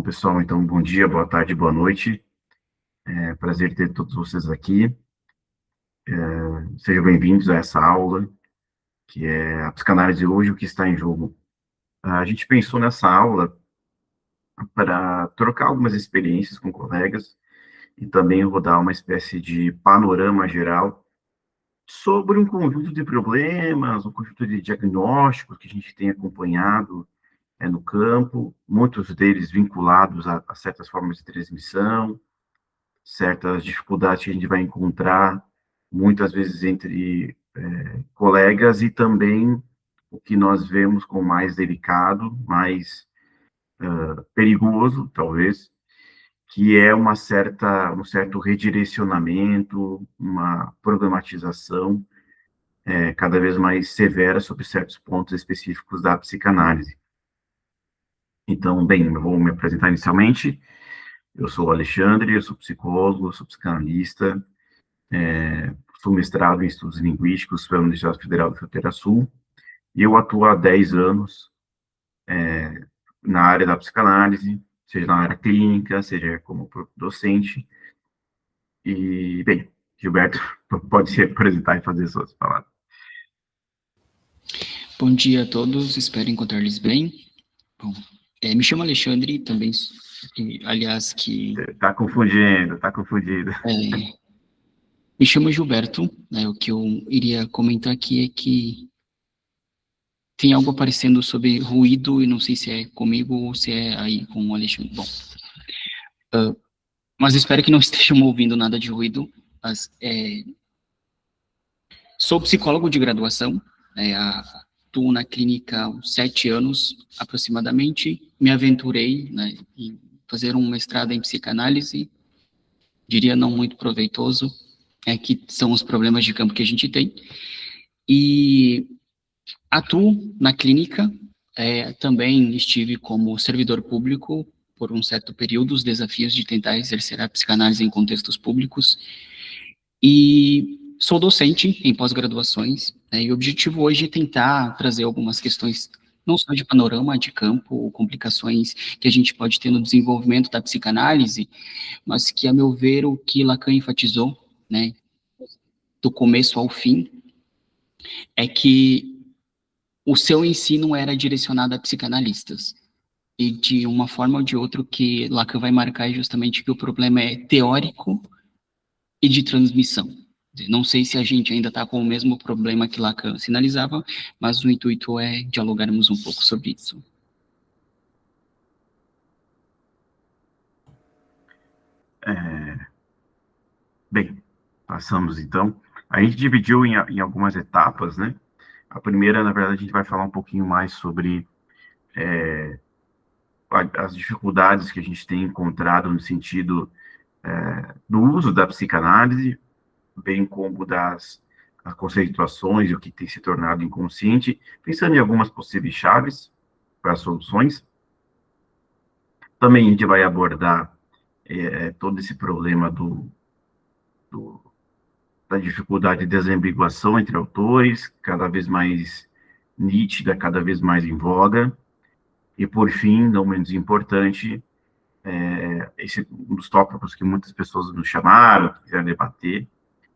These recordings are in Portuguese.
pessoal, então, bom dia, boa tarde, boa noite. É prazer ter todos vocês aqui. Sejam bem-vindos a essa aula, que é a psicanálise hoje, o que está em jogo. A gente pensou nessa aula para trocar algumas experiências com colegas e também rodar uma espécie de panorama geral sobre um conjunto de problemas, um conjunto de diagnósticos que a gente tem acompanhado no campo, muitos deles vinculados a certas formas de transmissão, certas dificuldades que a gente vai encontrar, muitas vezes entre colegas, e também o que nós vemos como mais delicado, mais perigoso, talvez, que é um certo redirecionamento, uma problematização cada vez mais severa sobre certos pontos específicos da psicanálise. Então, bem, eu vou me apresentar inicialmente. Eu sou o Alexandre, eu sou psicólogo, sou psicanalista, sou mestrado em estudos linguísticos pela Universidade Federal da Fronteira Sul, e eu atuo há 10 anos na área da psicanálise, seja na área clínica, seja como docente. E, bem, Gilberto, pode se apresentar e fazer suas palavras. Bom dia a todos, espero encontrar-lhes bem. Bom, me chamo Alexandre, também, aliás, que... Tá confundindo. Me chamo Gilberto, né, o que eu iria comentar aqui é que tem algo aparecendo sobre ruído, e não sei se é comigo ou se é aí com o Alexandre. Bom, mas espero que não estejam ouvindo nada de ruído. Sou psicólogo de graduação, atuo na clínica há 7 anos, aproximadamente. Me aventurei, né, em fazer um mestrado em psicanálise, diria não muito proveitoso, que são os problemas de campo que a gente tem. E atuo na clínica, também estive como servidor público por um certo período, os desafios de tentar exercer a psicanálise em contextos públicos, e sou docente em pós-graduações, e o objetivo hoje é tentar trazer algumas questões, não só de panorama de campo, ou complicações que a gente pode ter no desenvolvimento da psicanálise, mas que, a meu ver, o que Lacan enfatizou, né, do começo ao fim, é que o seu ensino era direcionado a psicanalistas. E de uma forma ou de outra, o que Lacan vai marcar é justamente que o problema é teórico e de transmissão. Não sei se a gente ainda está com o mesmo problema que Lacan sinalizava, mas o intuito é dialogarmos um pouco sobre isso. Bem, passamos então. A gente dividiu em algumas etapas, né? A primeira, na verdade, a gente vai falar um pouquinho mais sobre as dificuldades que a gente tem encontrado no sentido do uso da psicanálise, bem como das conceituações e o que tem se tornado inconsciente, pensando em algumas possíveis chaves para soluções. Também a gente vai abordar todo esse problema da dificuldade de desambiguação entre autores, cada vez mais nítida, cada vez mais em voga. E, por fim, não menos importante, esse um dos tópicos que muitas pessoas nos chamaram, quiseram debater,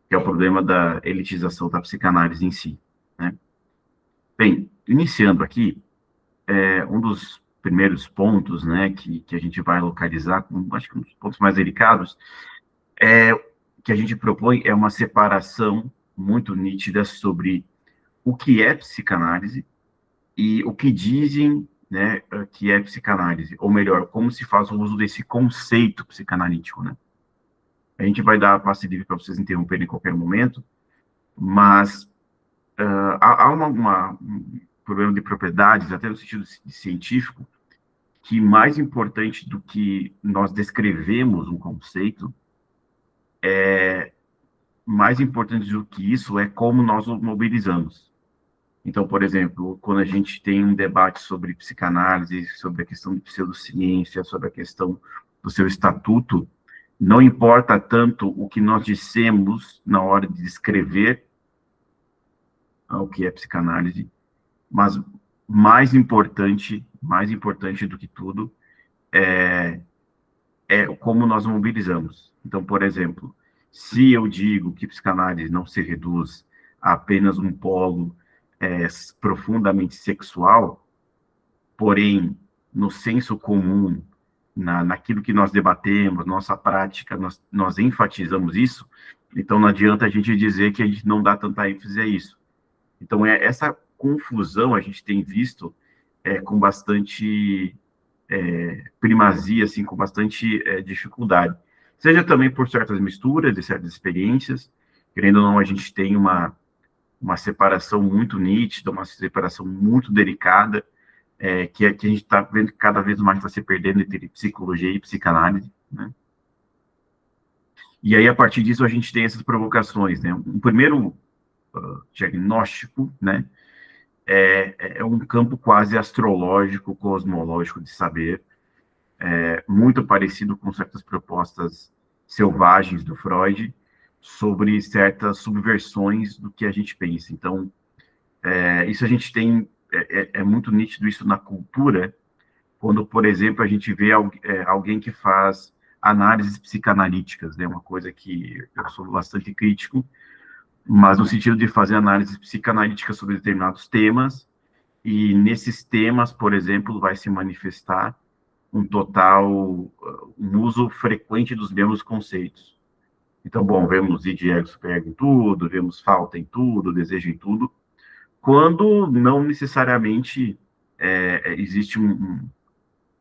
que é o problema da elitização da psicanálise em si, né? Bem, iniciando aqui, um dos primeiros pontos, né, que a gente vai localizar, acho que um dos pontos mais delicados, que a gente propõe é uma separação muito nítida sobre o que é psicanálise e o que dizem, né, que é psicanálise, ou melhor, como se faz o uso desse conceito psicanalítico, né? A gente vai dar passe livre para vocês interromperem em qualquer momento, mas há um problema de propriedades, até no sentido científico, que mais importante do que nós descrevemos um conceito, mais importante do que isso é como nós o mobilizamos. Então, por exemplo, quando a gente tem um debate sobre psicanálise, sobre a questão de pseudociência, sobre a questão do seu estatuto, não importa tanto o que nós dissemos na hora de descrever o que é psicanálise, mas mais importante do que tudo é como nós mobilizamos. Então, por exemplo, se eu digo que psicanálise não se reduz a apenas um polo profundamente sexual, porém, no senso comum, naquilo que nós debatemos, nossa prática, nós enfatizamos isso, então não adianta a gente dizer que a gente não dá tanta ênfase a isso. Então, essa confusão a gente tem visto com bastante primazia, assim, com bastante dificuldade. Seja também por certas misturas de certas experiências, querendo ou não, a gente tem uma separação muito nítida, uma separação muito delicada, que a gente está vendo que cada vez mais está se perdendo entre psicologia e psicanálise, né? E aí, a partir disso, a gente tem essas provocações, né? Um primeiro diagnóstico, né, é um campo quase astrológico, cosmológico de saber, muito parecido com certas propostas selvagens do Freud sobre certas subversões do que a gente pensa. Então, isso a gente tem, muito nítido isso na cultura, quando, por exemplo, a gente vê alguém que faz análises psicanalíticas, né, uma coisa que eu sou bastante crítico, mas no sentido de fazer análises psicanalíticas sobre determinados temas, e nesses temas, por exemplo, vai se manifestar um uso frequente dos mesmos conceitos. Então, bom, vemos id, ego, superego em tudo, vemos falta em tudo, desejo em tudo, quando não necessariamente existe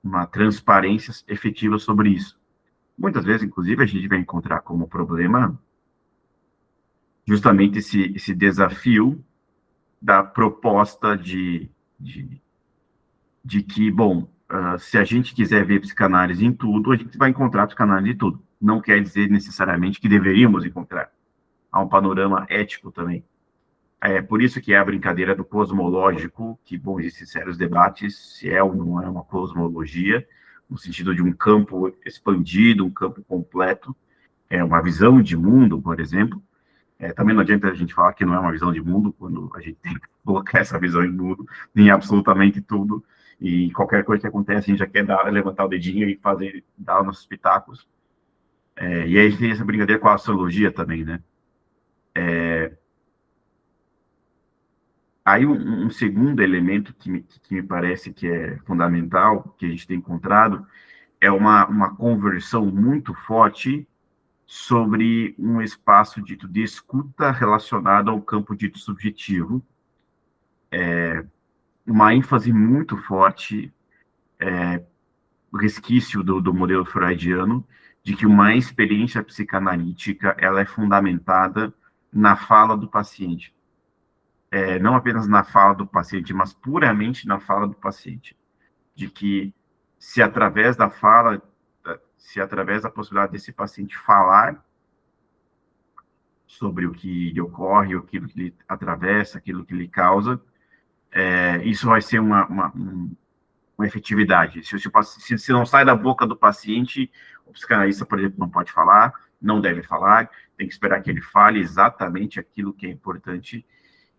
uma transparência efetiva sobre isso. Muitas vezes, inclusive, a gente vai encontrar como problema justamente esse desafio da proposta de que, bom, se a gente quiser ver psicanálise em tudo, a gente vai encontrar psicanálise em tudo. Não quer dizer necessariamente que deveríamos encontrar. Há um panorama ético também. É por isso que é a brincadeira do cosmológico, que, bom, existem sérios debates se é ou não é uma cosmologia, no sentido de um campo expandido, um campo completo, uma visão de mundo, por exemplo. Também não adianta a gente falar que não é uma visão de mundo, quando a gente tem que colocar essa visão de mundo em absolutamente tudo, e qualquer coisa que acontece, a gente já quer levantar o dedinho e dar os nossos pitacos. E aí tem essa brincadeira com a astrologia também, né? Aí um segundo elemento que me parece que é fundamental, que a gente tem encontrado, é uma conversão muito forte sobre um espaço dito de escuta relacionado ao campo dito subjetivo, uma ênfase muito forte, resquício do modelo freudiano, de que uma experiência psicanalítica ela é fundamentada na fala do paciente. Não apenas na fala do paciente, mas puramente na fala do paciente. De que se através da fala, se através da possibilidade desse paciente falar sobre o que lhe ocorre, aquilo que lhe atravessa, aquilo que lhe causa, isso vai ser uma efetividade. Se não sai da boca do paciente, o psicanalista, por exemplo, não pode falar, não deve falar, tem que esperar que ele fale exatamente aquilo que é importante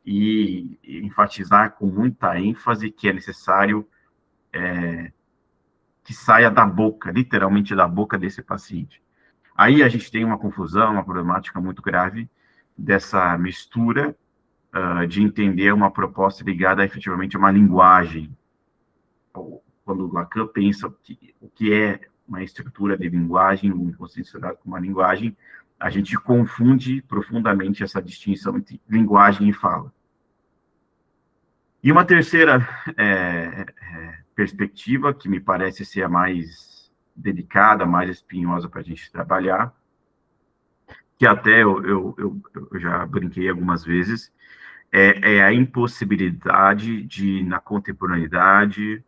e enfatizar com muita ênfase que é necessário que saia da boca, literalmente da boca desse paciente. Aí a gente tem uma confusão, uma problemática muito grave dessa mistura de entender uma proposta ligada efetivamente a uma linguagem. Quando Lacan pensa o que é uma estrutura de linguagem, um considerado como uma linguagem, a gente confunde profundamente essa distinção entre linguagem e fala. E uma terceira perspectiva, que me parece ser a mais delicada, mais espinhosa para a gente trabalhar, que até eu já brinquei algumas vezes, é a impossibilidade de, na contemporaneidade,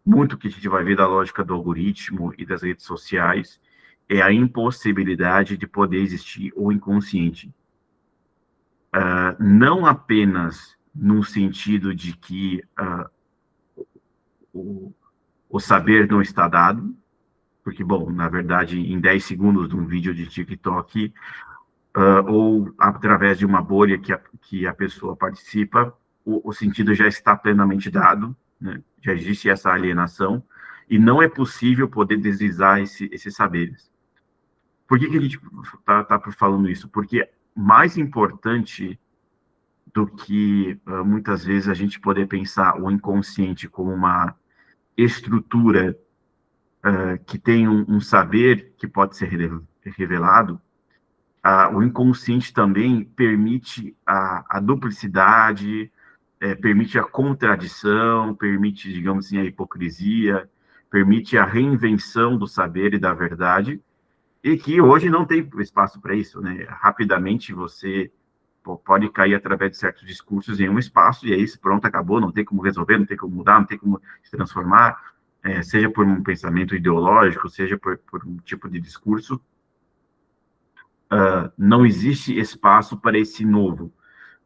muito que a gente vai ver da lógica do algoritmo e das redes sociais, é a impossibilidade de poder existir o inconsciente. Não apenas no sentido de que o saber não está dado, porque, bom, na verdade, em 10 segundos de um vídeo de TikTok, ou através de uma bolha que a pessoa participa, o sentido já está plenamente dado, né? Já existe essa alienação, e não é possível poder deslizar esses saberes. Por que a gente está falando isso? Porque mais importante do que muitas vezes a gente poder pensar o inconsciente como uma estrutura que tem um saber que pode ser revelado, o inconsciente também permite a duplicidade, permite a contradição, permite, digamos assim, a hipocrisia, permite a reinvenção do saber e da verdade, e que hoje não tem espaço para isso, né? Rapidamente você pode cair através de certos discursos em um espaço, e aí pronto, acabou, não tem como resolver, não tem como mudar, não tem como se transformar, seja por um pensamento ideológico, seja por um tipo de discurso, não existe espaço para esse novo,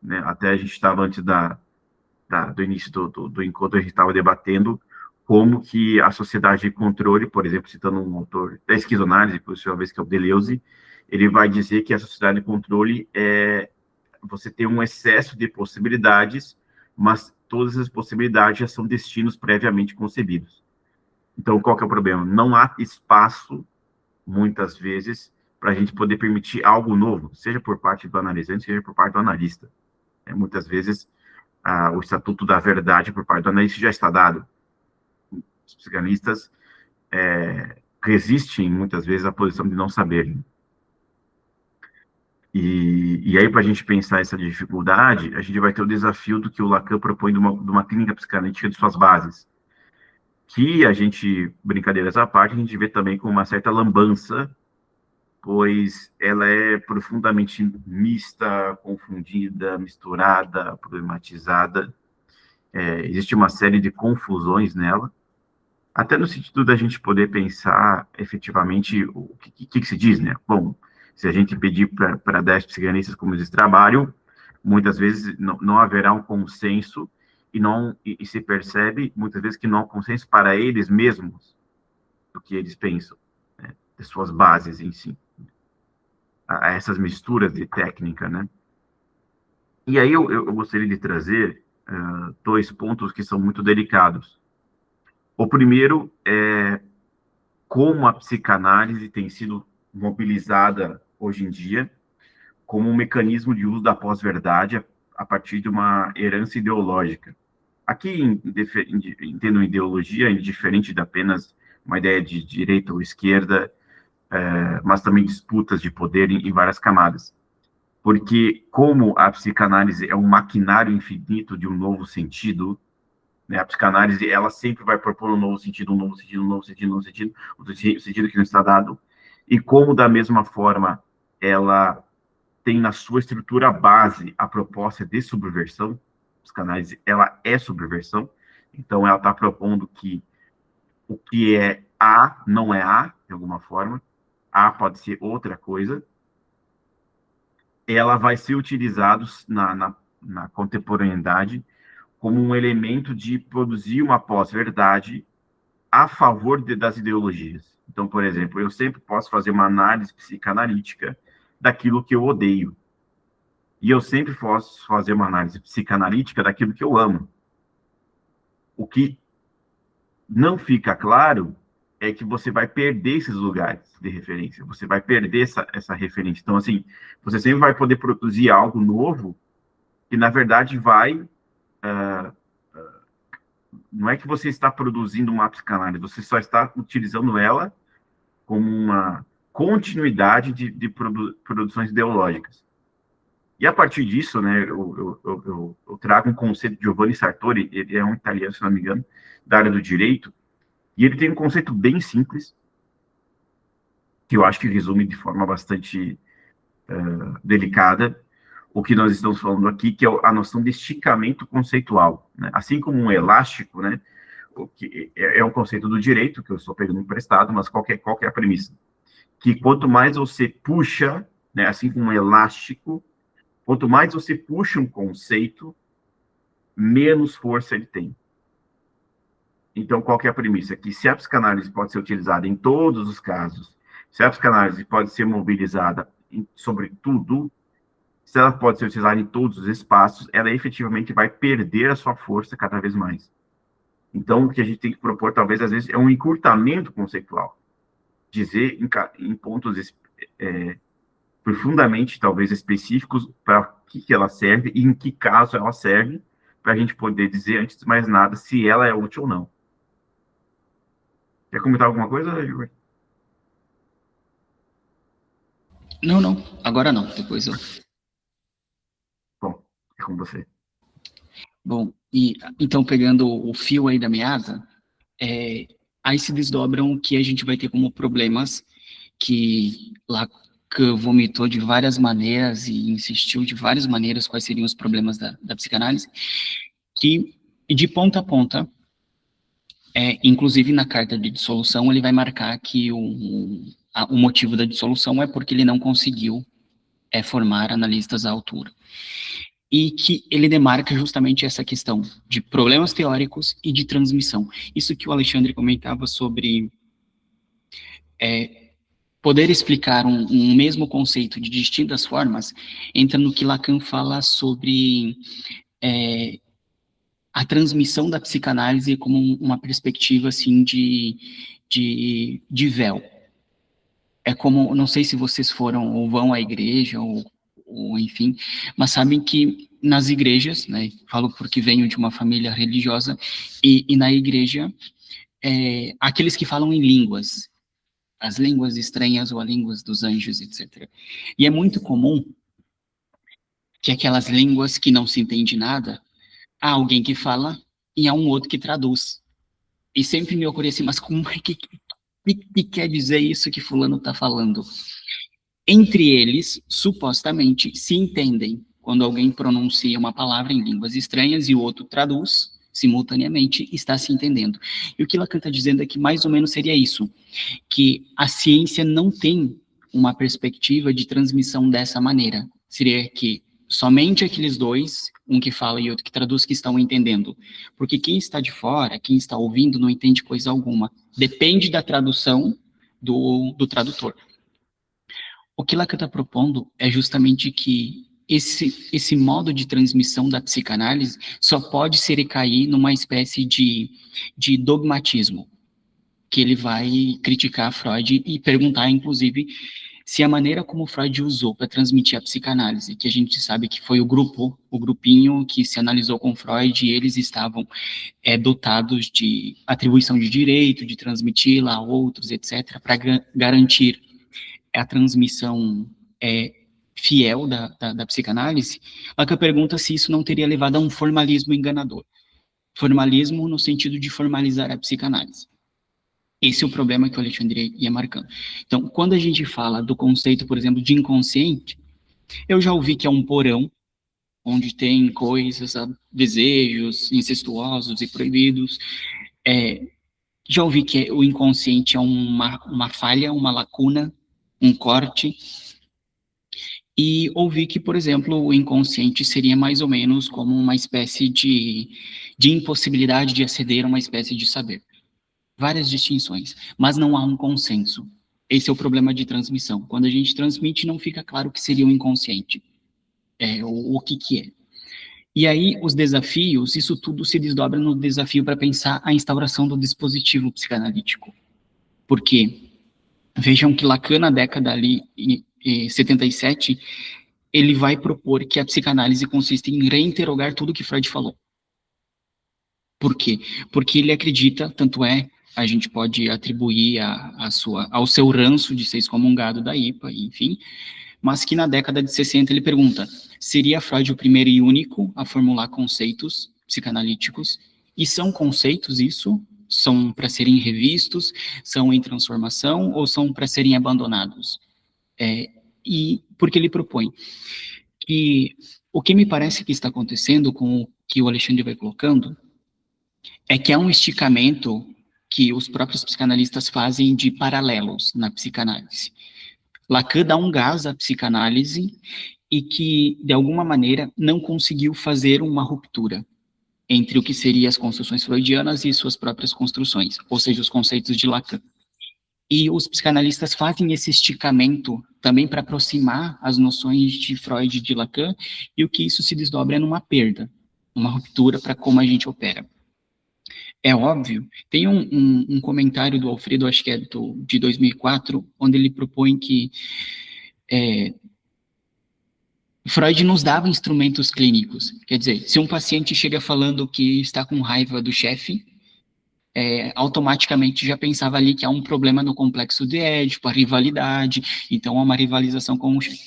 né? Até a gente estava antes do início do encontro, a gente estava debatendo como que a sociedade de controle, por exemplo, citando um autor da esquizoanálise, por sua vez, que é o Deleuze, ele vai dizer que a sociedade de controle você tem um excesso de possibilidades, mas todas as possibilidades já são destinos previamente concebidos. Então, qual que é o problema? Não há espaço, muitas vezes, para a gente poder permitir algo novo, seja por parte do analisante, seja por parte do analista. Muitas vezes, o estatuto da verdade por parte do analista já está dado. Os psicanalistas resistem, muitas vezes, à posição de não saber. E aí, para a gente pensar essa dificuldade, a gente vai ter o desafio do que o Lacan propõe de uma clínica psicanalítica de suas bases, que a gente, brincadeiras à parte, a gente vê também com uma certa lambança, pois ela é profundamente mista, confundida, misturada, problematizada. Existe uma série de confusões nela, até no sentido da gente poder pensar efetivamente o que se diz, né? Bom, se a gente pedir para 10 psicanalistas como eles trabalham, muitas vezes não haverá um consenso e se percebe, muitas vezes, que não há consenso para eles mesmos do que eles pensam, né? De suas bases em si, a essas misturas de técnica, né? E aí eu gostaria de trazer 2 pontos que são muito delicados. O primeiro é como a psicanálise tem sido mobilizada hoje em dia como um mecanismo de uso da pós-verdade a partir de uma herança ideológica. Aqui entendo ideologia indiferente de apenas uma ideia de direita ou esquerda, mas também disputas de poder em várias camadas. Porque como a psicanálise é um maquinário infinito de um novo sentido, né, a psicanálise ela sempre vai propor um novo sentido, um novo sentido, um novo sentido, um novo sentido, um sentido que não está dado. E como, da mesma forma, ela tem na sua estrutura base a proposta de subversão, a psicanálise ela é subversão, então ela está propondo que o que é A não é A, de alguma forma, A pode ser outra coisa, ela vai ser utilizada na contemporaneidade como um elemento de produzir uma pós-verdade a favor das ideologias. Então, por exemplo, eu sempre posso fazer uma análise psicanalítica daquilo que eu odeio. E eu sempre posso fazer uma análise psicanalítica daquilo que eu amo. O que não fica claro é que você vai perder esses lugares de referência, você vai perder essa referência. Então, assim, você sempre vai poder produzir algo novo que, na verdade, vai... não é que você está produzindo uma psicanálise, você só está utilizando ela como uma continuidade de produções ideológicas. E a partir disso, né, eu trago um conceito de Giovanni Sartori, ele é um italiano, se não me engano, da área do direito, e ele tem um conceito bem simples, que eu acho que resume de forma bastante delicada o que nós estamos falando aqui, que é a noção de esticamento conceitual, né? Assim como um elástico, né, o que é um conceito do direito, que eu estou pegando emprestado, mas qual que é a premissa? Que quanto mais você puxa, né, assim como um elástico, quanto mais você puxa um conceito, menos força ele tem. Então, qual que é a premissa? Que se a psicanálise pode ser utilizada em todos os casos, se a psicanálise pode ser mobilizada sobre tudo, se ela pode ser utilizada em todos os espaços, ela efetivamente vai perder a sua força cada vez mais. Então, o que a gente tem que propor, talvez, às vezes, é um encurtamento conceitual. Dizer em pontos profundamente, talvez, específicos para que ela serve e em que caso ela serve, para a gente poder dizer, antes de mais nada, se ela é útil ou não. Quer comentar alguma coisa, Igor? Não, não, agora não, depois eu. Bom, é com você. Bom, e então pegando o fio aí da meada, aí se desdobram que a gente vai ter como problemas que Lacan vomitou de várias maneiras e insistiu de várias maneiras quais seriam os problemas da psicanálise, que de ponta a ponta, inclusive na carta de dissolução, ele vai marcar que o motivo da dissolução é porque ele não conseguiu formar analistas à altura. E que ele demarca justamente essa questão de problemas teóricos e de transmissão. Isso que o Alexandre comentava sobre poder explicar um mesmo conceito de distintas formas, entra no que Lacan fala sobre a transmissão da psicanálise como uma perspectiva, assim, de véu. É como, não sei se vocês foram ou vão à igreja, ou enfim, mas sabem que nas igrejas, né, falo porque venho de uma família religiosa, e na igreja, aqueles que falam em línguas, as línguas estranhas ou as línguas dos anjos, etc. E é muito comum que aquelas línguas que não se entende nada, há alguém que fala e há um outro que traduz. E sempre me ocorria assim, mas como é que quer dizer isso que fulano está falando? Entre eles, supostamente, se entendem quando alguém pronuncia uma palavra em línguas estranhas e o outro traduz simultaneamente, está se entendendo. E o que Lacan está dizendo é que mais ou menos seria isso, que a ciência não tem uma perspectiva de transmissão dessa maneira. Seria que somente aqueles dois, um que fala e outro que traduz, que estão entendendo. Porque quem está de fora, quem está ouvindo, não entende coisa alguma. Depende da tradução do tradutor. O que Lacan está propondo é justamente que esse modo de transmissão da psicanálise só pode se recair numa espécie de dogmatismo, que ele vai criticar Freud e perguntar, inclusive, se a maneira como Freud usou para transmitir a psicanálise, que a gente sabe que foi o grupinho que se analisou com Freud, e eles estavam dotados de atribuição de direito, de transmiti-la a outros, etc., para garantir a transmissão fiel da psicanálise, Lacan pergunta se isso não teria levado a um formalismo enganador. Formalismo no sentido de formalizar a psicanálise. Esse é o problema que o Alexandre ia marcando. Então, quando a gente fala do conceito, por exemplo, de inconsciente, eu já ouvi que é um porão, onde tem coisas, desejos incestuosos e proibidos. Já ouvi que o inconsciente é uma falha, uma lacuna, um corte, e ouvi que, por exemplo, o inconsciente seria mais ou menos como uma espécie de impossibilidade de aceder a uma espécie de saber. Várias distinções, mas não há um consenso. Esse é o problema de transmissão. Quando a gente transmite, não fica claro o que seria o inconsciente, o que é. E aí, os desafios, isso tudo se desdobra no desafio para pensar a instauração do dispositivo psicanalítico. Porque vejam que Lacan, na década ali, 77, ele vai propor que a psicanálise consiste em reinterrogar tudo que Freud falou. Por quê? Porque ele acredita, tanto a gente pode atribuir ao seu ranço de ser excomungado da IPA, enfim, mas que na década de 60 ele pergunta, seria Freud o primeiro e único a formular conceitos psicanalíticos? E são conceitos isso? São para serem revistos? São em transformação? Ou são para serem abandonados? E porque ele propõe que o que me parece que está acontecendo com o que o Alexandre vai colocando é que há um esticamento que os próprios psicanalistas fazem de paralelos na psicanálise. Lacan dá um gás à psicanálise e que, de alguma maneira, não conseguiu fazer uma ruptura entre o que seriam as construções freudianas e suas próprias construções, ou seja, os conceitos de Lacan. E os psicanalistas fazem esse esticamento também para aproximar as noções de Freud e de Lacan, e o que isso se desdobra é numa perda, uma ruptura para como a gente opera. É óbvio. Tem um comentário do Alfredo, acho que é de 2004, onde ele propõe que Freud nos dava instrumentos clínicos. Quer dizer, se um paciente chega falando que está com raiva do chefe, automaticamente já pensava ali que há um problema no complexo de Édipo, a rivalidade, então há uma rivalização com o chefe.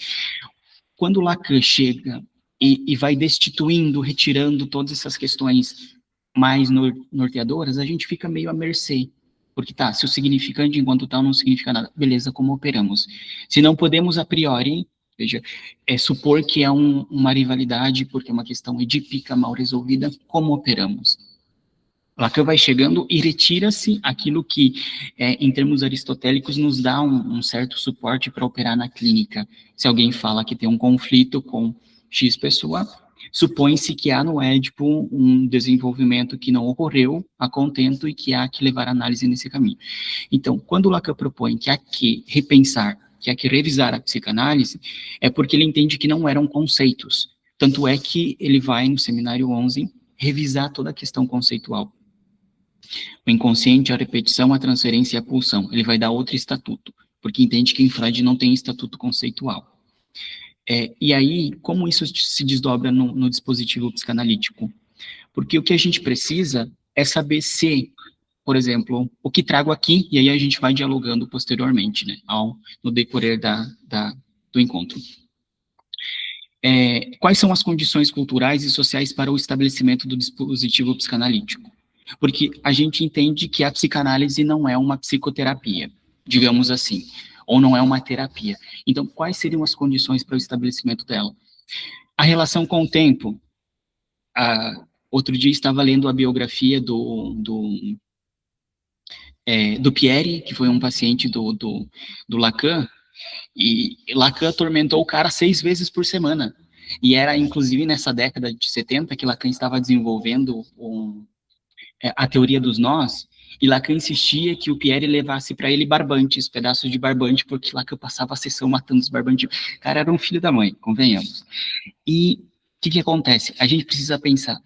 Quando Lacan chega e vai destituindo, retirando todas essas questões mais norteadoras, a gente fica meio à mercê. Porque tá, se o significante enquanto tal não significa nada, beleza, como operamos? Se não podemos a priori, veja, supor que é uma rivalidade porque é uma questão edípica mal resolvida, como operamos? Lacan vai chegando e retira-se aquilo que, em termos aristotélicos, nos dá um certo suporte para operar na clínica. Se alguém fala que tem um conflito com X pessoa, supõe-se que há no Édipo um desenvolvimento que não ocorreu a contento e que há que levar a análise nesse caminho. Então, quando Lacan propõe que há que repensar, que há que revisar a psicanálise, é porque ele entende que não eram conceitos. Tanto é que ele vai, no Seminário 11, revisar toda a questão conceitual. O inconsciente, a repetição, a transferência e a pulsão. Ele vai dar outro estatuto, porque entende que em Freud não tem estatuto conceitual. E aí, como isso se desdobra no dispositivo psicanalítico? Porque o que a gente precisa é saber se, por exemplo, o que trago aqui, e aí a gente vai dialogando posteriormente, né, no decorrer do encontro. Quais são as condições culturais e sociais para o estabelecimento do dispositivo psicanalítico? Porque a gente entende que a psicanálise não é uma psicoterapia, digamos assim, ou não é uma terapia. Então, quais seriam as condições para o estabelecimento dela? A relação com o tempo. Outro dia estava lendo a biografia do Pierre, que foi um paciente do Lacan, e Lacan atormentou o cara 6 vezes por semana. E era, inclusive, nessa década de 70 que Lacan estava desenvolvendo a teoria dos nós, e Lacan insistia que o Pierre levasse para ele barbantes, pedaços de barbante, porque Lacan passava a sessão matando os barbantes. O cara era um filho da mãe, convenhamos. E o que acontece? A gente precisa pensar,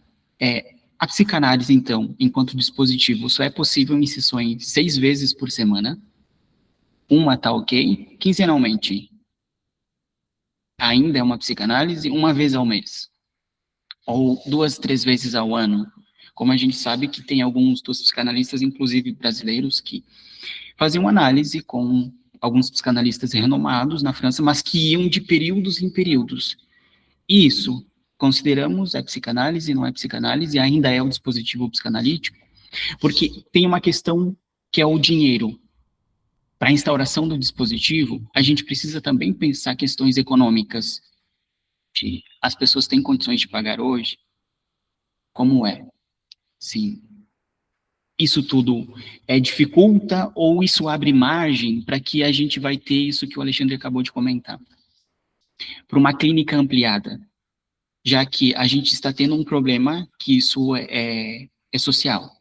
a psicanálise, então, enquanto dispositivo, só é possível em sessões 6 vezes por semana, uma tá ok, quinzenalmente. Ainda é uma psicanálise, uma vez ao mês. Ou 2, 3 vezes ao ano. Como a gente sabe que tem alguns dos psicanalistas, inclusive brasileiros, que faziam análise com alguns psicanalistas renomados na França, mas que iam de períodos em períodos. E isso, consideramos, é psicanálise, não é psicanálise, ainda é o dispositivo psicanalítico, porque tem uma questão que é o dinheiro. Para a instauração do dispositivo, a gente precisa também pensar questões econômicas. As pessoas têm condições de pagar hoje? Como é? Sim. Isso tudo dificulta ou isso abre margem para que a gente vai ter isso que o Alexandre acabou de comentar? Para uma clínica ampliada, já que a gente está tendo um problema que isso é social,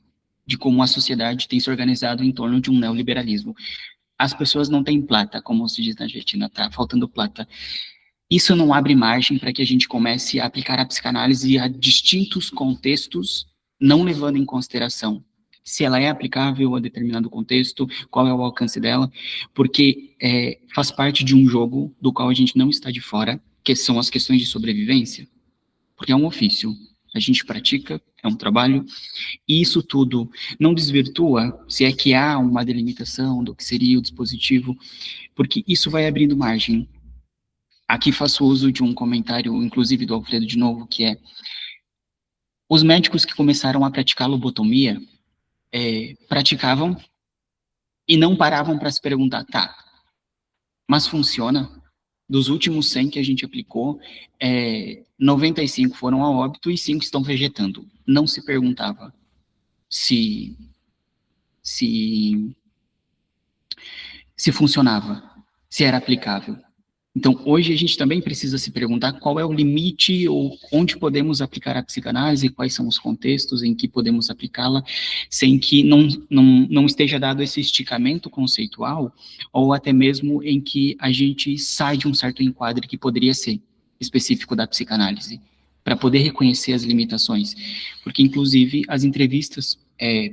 de como a sociedade tem se organizado em torno de um neoliberalismo. As pessoas não têm plata, como se diz na Argentina, está faltando plata. Isso não abre margem para que a gente comece a aplicar a psicanálise a distintos contextos, não levando em consideração se ela é aplicável a determinado contexto, qual é o alcance dela, porque faz parte de um jogo do qual a gente não está de fora, que são as questões de sobrevivência, porque é um ofício, a gente pratica, é um trabalho, e isso tudo não desvirtua, se é que há uma delimitação do que seria o dispositivo, porque isso vai abrindo margem. Aqui faço uso de um comentário, inclusive do Alfredo de novo, que é: os médicos que começaram a praticar lobotomia, praticavam e não paravam para se perguntar, tá, mas funciona? Dos últimos 100 que a gente aplicou, 95 foram a óbito e 5 estão vegetando. Não se perguntava se funcionava, se era aplicável. Então, hoje a gente também precisa se perguntar qual é o limite ou onde podemos aplicar a psicanálise, quais são os contextos em que podemos aplicá-la, sem que não esteja dado esse esticamento conceitual, ou até mesmo em que a gente sai de um certo enquadre que poderia ser específico da psicanálise, para poder reconhecer as limitações. Porque, inclusive, as entrevistas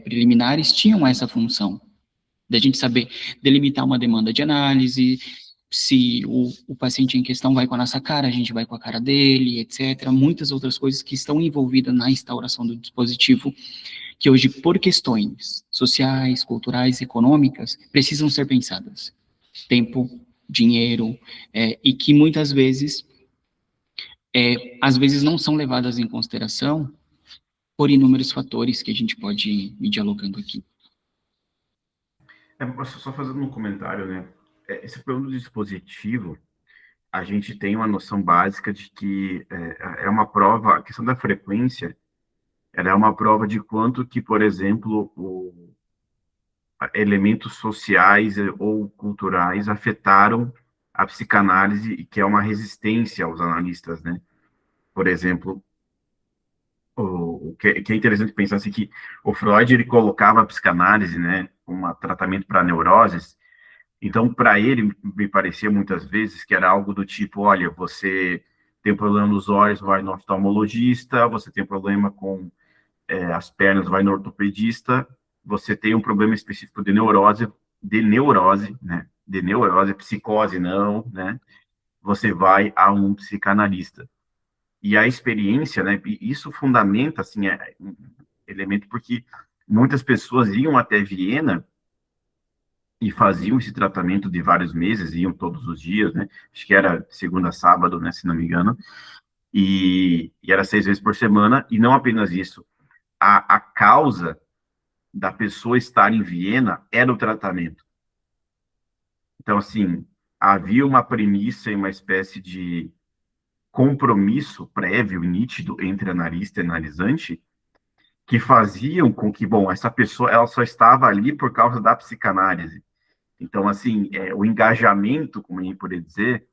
preliminares tinham essa função, da gente saber delimitar uma demanda de análise, se o paciente em questão vai com a nossa cara, a gente vai com a cara dele, etc. Muitas outras coisas que estão envolvidas na instauração do dispositivo, que hoje, por questões sociais, culturais, econômicas, precisam ser pensadas. Tempo, dinheiro, e que muitas vezes, às vezes não são levadas em consideração por inúmeros fatores que a gente pode ir dialogando aqui. Só fazendo um comentário, né? Esse problema do dispositivo, a gente tem uma noção básica de que é uma prova, a questão da frequência, ela é uma prova de quanto que, por exemplo, elementos sociais ou culturais afetaram a psicanálise, e que é uma resistência aos analistas, né? Por exemplo, que é interessante pensar assim, que o Freud, ele colocava a psicanálise, né, como um tratamento para neuroses. Então, para ele, me parecia muitas vezes que era algo do tipo, olha, você tem problema nos olhos, vai no oftalmologista, você tem problema com as pernas, vai no ortopedista, você tem um problema específico de neurose, né, de neurose, psicose não, né, você vai a um psicanalista. E a experiência, né, isso fundamenta, assim, um elemento, porque muitas pessoas iam até Viena e faziam esse tratamento de vários meses, iam todos os dias, né, acho que era segunda a sábado, né, se não me engano, e era 6 vezes por semana, e não apenas isso, a causa da pessoa estar em Viena era o tratamento. Então, assim, havia uma premissa e uma espécie de compromisso prévio e nítido entre analista e analisante, que faziam com que, bom, essa pessoa, ela só estava ali por causa da psicanálise. Então, assim, o engajamento, como a gente poderia dizer,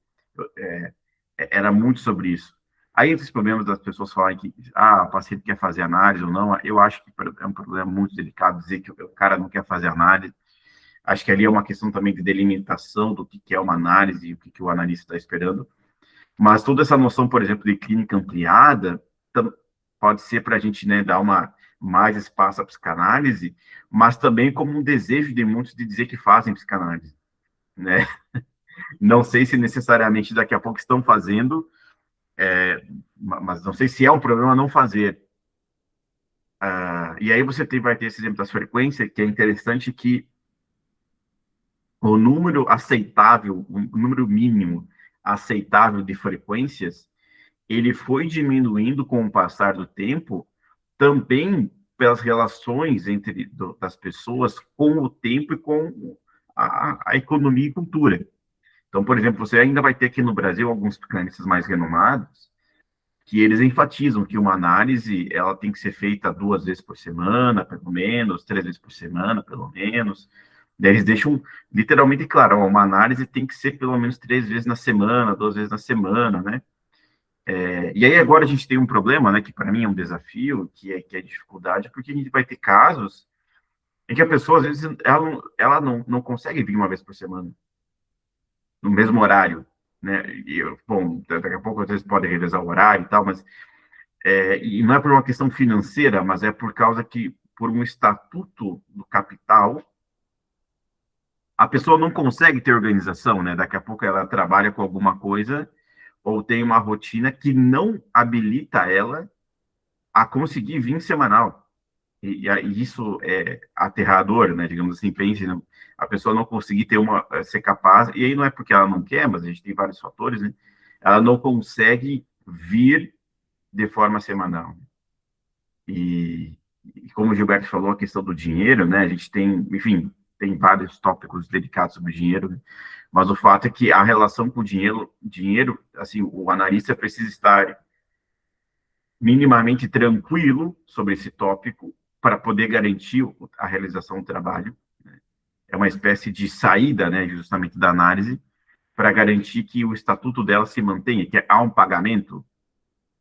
é, era muito sobre isso. Aí, esses problemas das pessoas falarem que, o paciente quer fazer análise ou não, eu acho que é um problema muito delicado dizer que o cara não quer fazer análise. Acho que ali é uma questão também de delimitação do que é uma análise e o que o analista está esperando. Mas toda essa noção, por exemplo, de clínica ampliada, pode ser para a gente, né, dar mais espaço à psicanálise, mas também como um desejo de muitos de dizer que fazem psicanálise, né? Não sei se necessariamente daqui a pouco estão fazendo, mas não sei se é um problema não fazer. E aí você vai ter esse exemplo das frequências, que é interessante que o número aceitável, o número mínimo aceitável de frequências, ele foi diminuindo com o passar do tempo, também pelas relações das pessoas com o tempo e com a economia e cultura. Então, por exemplo, você ainda vai ter aqui no Brasil alguns psicanalistas mais renomados que eles enfatizam que uma análise ela tem que ser feita 2 vezes por semana, pelo menos, 3 vezes por semana, pelo menos. Daí eles deixam literalmente claro, uma análise tem que ser pelo menos 3 vezes na semana, 2 vezes na semana, né? E aí agora a gente tem um problema, né, que para mim é um desafio, que é a dificuldade, porque a gente vai ter casos em que a pessoa, às vezes, ela não consegue vir 1 vez por semana, no mesmo horário, né? Bom, daqui a pouco às vezes pode revezar o horário e tal, mas e não é por uma questão financeira, mas é por causa que, por um estatuto do capital, a pessoa não consegue ter organização, né? Daqui a pouco ela trabalha com alguma coisa ou tem uma rotina que não habilita ela a conseguir vir semanal. E isso é aterrador, né? Digamos assim, pense, né? A pessoa não conseguir ser capaz, e aí não é porque ela não quer, mas a gente tem vários fatores, né? Ela não consegue vir de forma semanal. E como o Gilberto falou, a questão do dinheiro, né? A gente tem, enfim, tem vários tópicos delicados sobre dinheiro, né? Mas o fato é que a relação com o dinheiro, assim, o analista precisa estar minimamente tranquilo sobre esse tópico para poder garantir a realização do trabalho. Né? É uma espécie de saída, né, justamente da análise, para garantir que o estatuto dela se mantenha, que há um pagamento.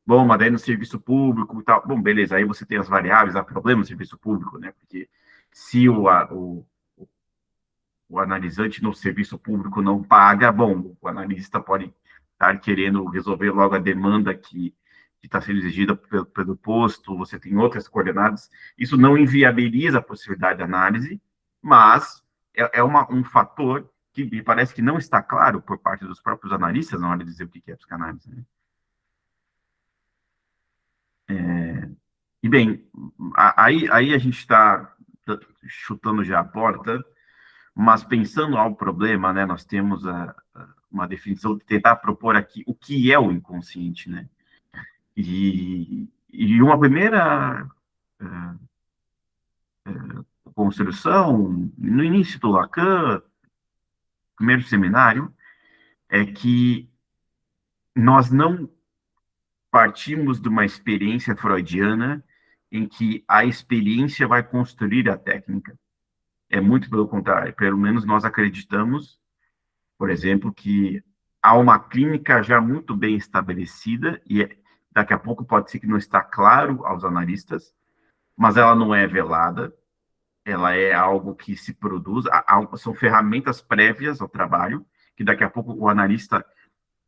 Bom, mas daí no serviço público e tal. Bom, beleza, aí você tem as variáveis, há problema no serviço público, né? Porque se o analisante no serviço público não paga, bom, o analista pode estar querendo resolver logo a demanda que que está sendo exigida pelo posto, você tem outras coordenadas, isso não inviabiliza a possibilidade de análise, mas é um fator que me parece que não está claro por parte dos próprios analistas na hora de dizer o que é psicanálise. Né? E bem, aí a gente está chutando já a porta, mas pensando ao problema, né, nós temos uma definição de tentar propor aqui o que é o inconsciente, né? E uma primeira construção, no início do Lacan, primeiro seminário, é que nós não partimos de uma experiência freudiana em que a experiência vai construir a técnica. É muito pelo contrário, pelo menos nós acreditamos, por exemplo, que há uma clínica já muito bem estabelecida e daqui a pouco pode ser que não está claro aos analistas, mas ela não é velada, ela é algo que se produz, são ferramentas prévias ao trabalho, que daqui a pouco o analista,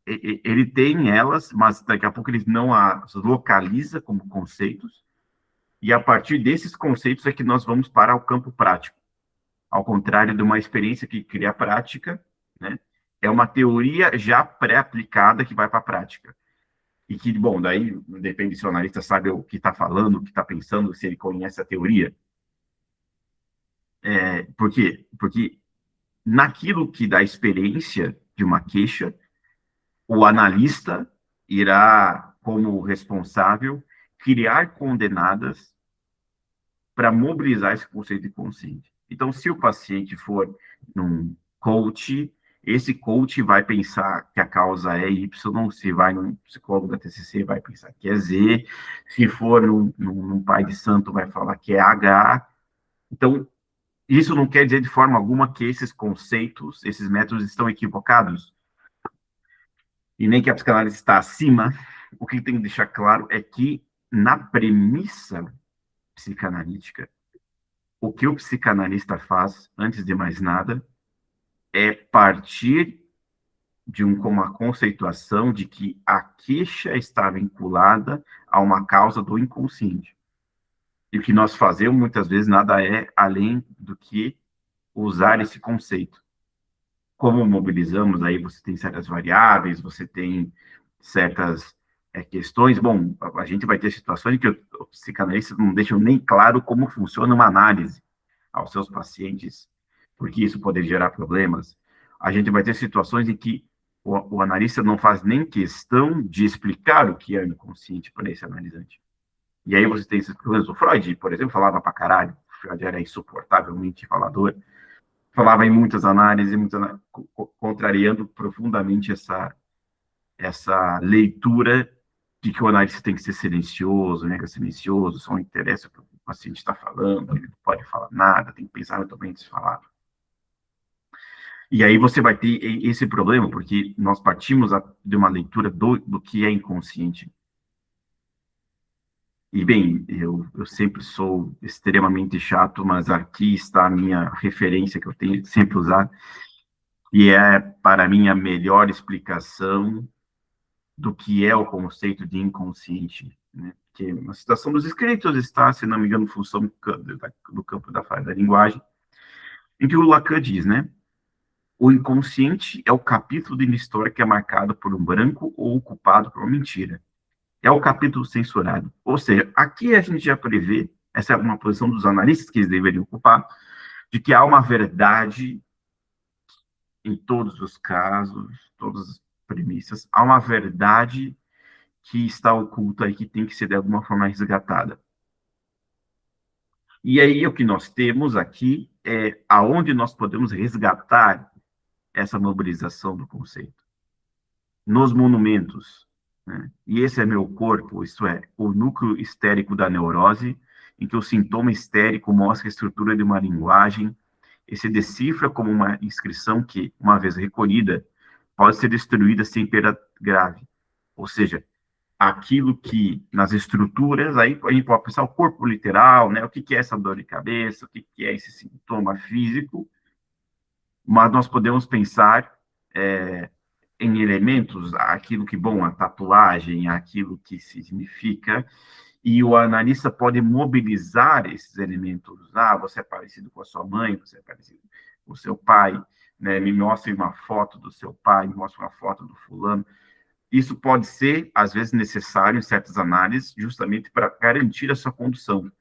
ele tem elas, mas daqui a pouco ele não as localiza como conceitos, e a partir desses conceitos é que nós vamos para o campo prático. Ao contrário de uma experiência que cria prática, né? É uma teoria já pré-aplicada que vai para a prática. E que, bom, daí depende se o analista sabe o que está falando, o que está pensando, se ele conhece a teoria. Por quê? Porque naquilo que dá experiência de uma queixa, o analista irá, como responsável, criar condenadas para mobilizar esse conceito inconsciente. Então, se o paciente for num coach, esse coach vai pensar que a causa é Y, se vai num psicólogo da TCC, vai pensar que é Z, se for num pai de santo, vai falar que é H. Então, isso não quer dizer de forma alguma que esses conceitos, esses métodos estão equivocados, e nem que a psicanálise está acima. O que tem que deixar claro é que, na premissa psicanalítica, o que o psicanalista faz, antes de mais nada, é partir de uma conceituação de que a queixa está vinculada a uma causa do inconsciente. E o que nós fazemos, muitas vezes, nada é além do que usar esse conceito. Como mobilizamos, aí você tem certas variáveis, você tem certas questões. Bom, a gente vai ter situações em que o psicanalista não deixa nem claro como funciona uma análise aos seus pacientes, porque isso pode gerar problemas. A gente vai ter situações em que o analista não faz nem questão de explicar o que é o inconsciente para esse analisante. E aí você tem esses problemas. O Freud, por exemplo, falava pra caralho. O Freud era insuportavelmente falador. Falava em muitas análises, contrariando profundamente essa leitura de que o analista tem que ser silencioso, né, que é silencioso, só interessa o que o paciente está falando, ele não pode falar nada, tem que pensar muito bem antes de falar. E aí você vai ter esse problema, porque nós partimos de uma leitura do que é inconsciente. E, bem, eu sempre sou extremamente chato, mas aqui está a minha referência que eu tenho que sempre usar, e é, para mim, a melhor explicação do que é o conceito de inconsciente, né? Que na citação dos escritos está, se não me engano, função do campo da linguagem, em que o Lacan diz, né? O inconsciente é o capítulo de uma história que é marcado por um branco ou ocupado por uma mentira. É o capítulo censurado. Ou seja, aqui a gente já prevê, essa é uma posição dos analistas que eles deveriam ocupar, de que há uma verdade em todos os casos, todas as premissas, há uma verdade que está oculta e que tem que ser de alguma forma resgatada. E aí o que nós temos aqui é aonde nós podemos resgatar essa mobilização do conceito. Nos monumentos, né? E esse é meu corpo, isto é, o núcleo histérico da neurose, em que o sintoma histérico mostra a estrutura de uma linguagem e se decifra como uma inscrição que, uma vez recolhida, pode ser destruída sem perda grave. Ou seja, aquilo que nas estruturas, aí a gente pode pensar o corpo literal, né? O que é essa dor de cabeça, o que é esse sintoma físico, mas nós podemos pensar em elementos, aquilo que, bom, a tatuagem, aquilo que significa, e o analista pode mobilizar esses elementos. Ah, você é parecido com a sua mãe, você é parecido com o seu pai, né? Me mostre uma foto do seu pai, me mostre uma foto do fulano. Isso pode ser, às vezes, necessário em certas análises, justamente para garantir a sua condução.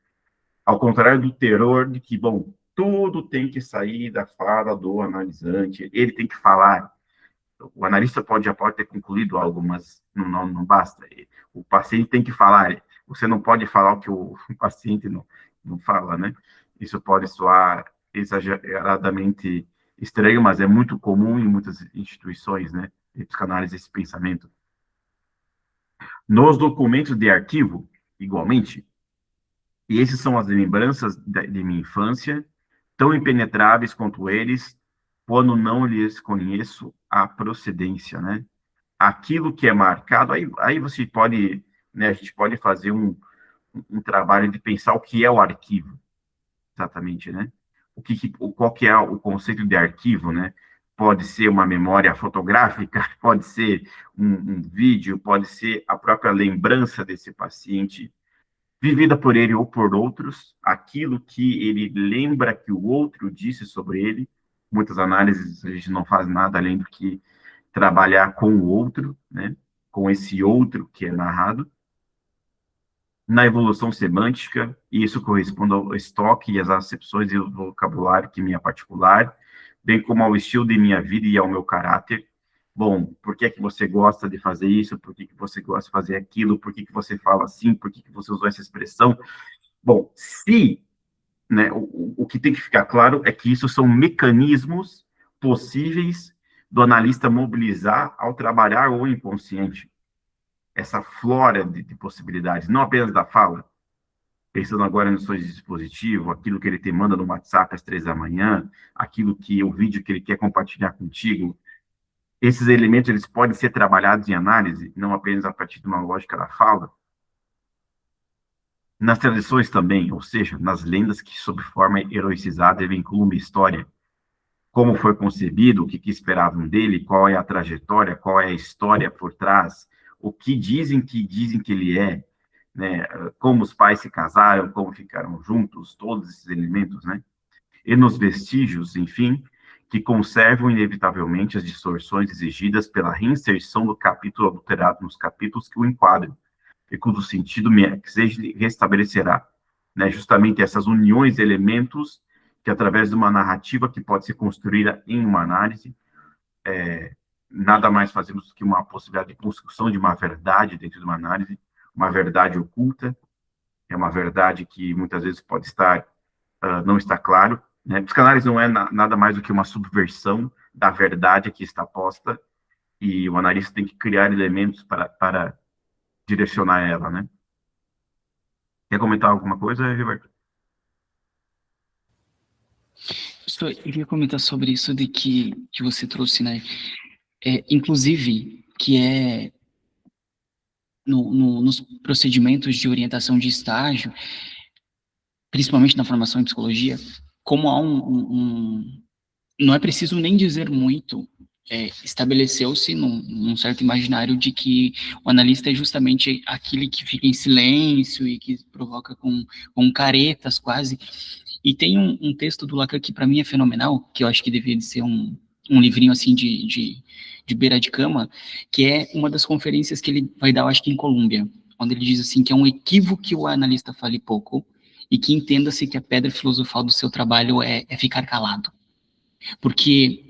Ao contrário do terror de que, bom, tudo tem que sair da fala do analisante, ele tem que falar. O analista já pode ter concluído algo, mas não basta. O paciente tem que falar. Você não pode falar o que o paciente não fala, né? Isso pode soar exageradamente estranho, mas é muito comum em muitas instituições, né? De psicanálise esse pensamento. Nos documentos de arquivo, igualmente, e esses são as lembranças de minha infância, tão impenetráveis quanto eles, quando não lhes conheço a procedência, né? Aquilo que é marcado, aí você pode, né, a gente pode fazer um trabalho de pensar o que é o arquivo, exatamente, né? Qual que é o conceito de arquivo, né? Pode ser uma memória fotográfica, pode ser um vídeo, pode ser a própria lembrança desse paciente, vivida por ele ou por outros, aquilo que ele lembra que o outro disse sobre ele. Muitas análises a gente não faz nada além do que trabalhar com o outro, né? Com esse outro que é narrado. Na evolução semântica, isso corresponde ao estoque e às acepções e o vocabulário que me é particular, bem como ao estilo de minha vida e ao meu caráter. Bom, por que é que você gosta de fazer isso? Por que que você gosta de fazer aquilo? Por que que você fala assim? Por que que você usou essa expressão? Bom, né, o que tem que ficar claro é que isso são mecanismos possíveis do analista mobilizar ao trabalhar o inconsciente. Essa flora de possibilidades, não apenas da fala, pensando agora no seu dispositivo, aquilo que ele te manda no WhatsApp às 3 da manhã, aquilo que o vídeo que ele quer compartilhar contigo, esses elementos eles podem ser trabalhados em análise, não apenas a partir de uma lógica da fala. Nas tradições também, ou seja, nas lendas que, sob forma heroicizada, vinculam uma história, como foi concebido, o que esperavam dele, qual é a trajetória, qual é a história por trás, o que dizem que ele é, né? Como os pais se casaram, como ficaram juntos, todos esses elementos, né? E nos vestígios, enfim, que conservam inevitavelmente as distorções exigidas pela reinserção do capítulo adulterado nos capítulos que o enquadram, e cujo sentido se restabelecerá, né? Justamente essas uniões de elementos que, através de uma narrativa que pode ser construída em uma análise, nada mais fazemos do que uma possibilidade de construção de uma verdade dentro de uma análise, uma verdade oculta, é uma verdade que muitas vezes pode estar, não está claro, né? Psicanálise não é nada mais do que uma subversão da verdade que está posta, e o analista tem que criar elementos para direcionar ela, né? Quer comentar alguma coisa, Gilberto? Só iria comentar sobre isso de que você trouxe, né? Inclusive, que é nos procedimentos de orientação de estágio, principalmente na formação em psicologia, como há não é preciso nem dizer muito, estabeleceu-se num certo imaginário de que o analista é justamente aquele que fica em silêncio e que provoca com caretas quase. E tem um texto do Lacan que para mim é fenomenal, que eu acho que deveria de ser um livrinho assim de beira de cama, que é uma das conferências que ele vai dar, eu acho que em Colômbia, onde ele diz assim que é um equívoco que o analista fale pouco e que entenda-se que a pedra filosofal do seu trabalho é ficar calado. Porque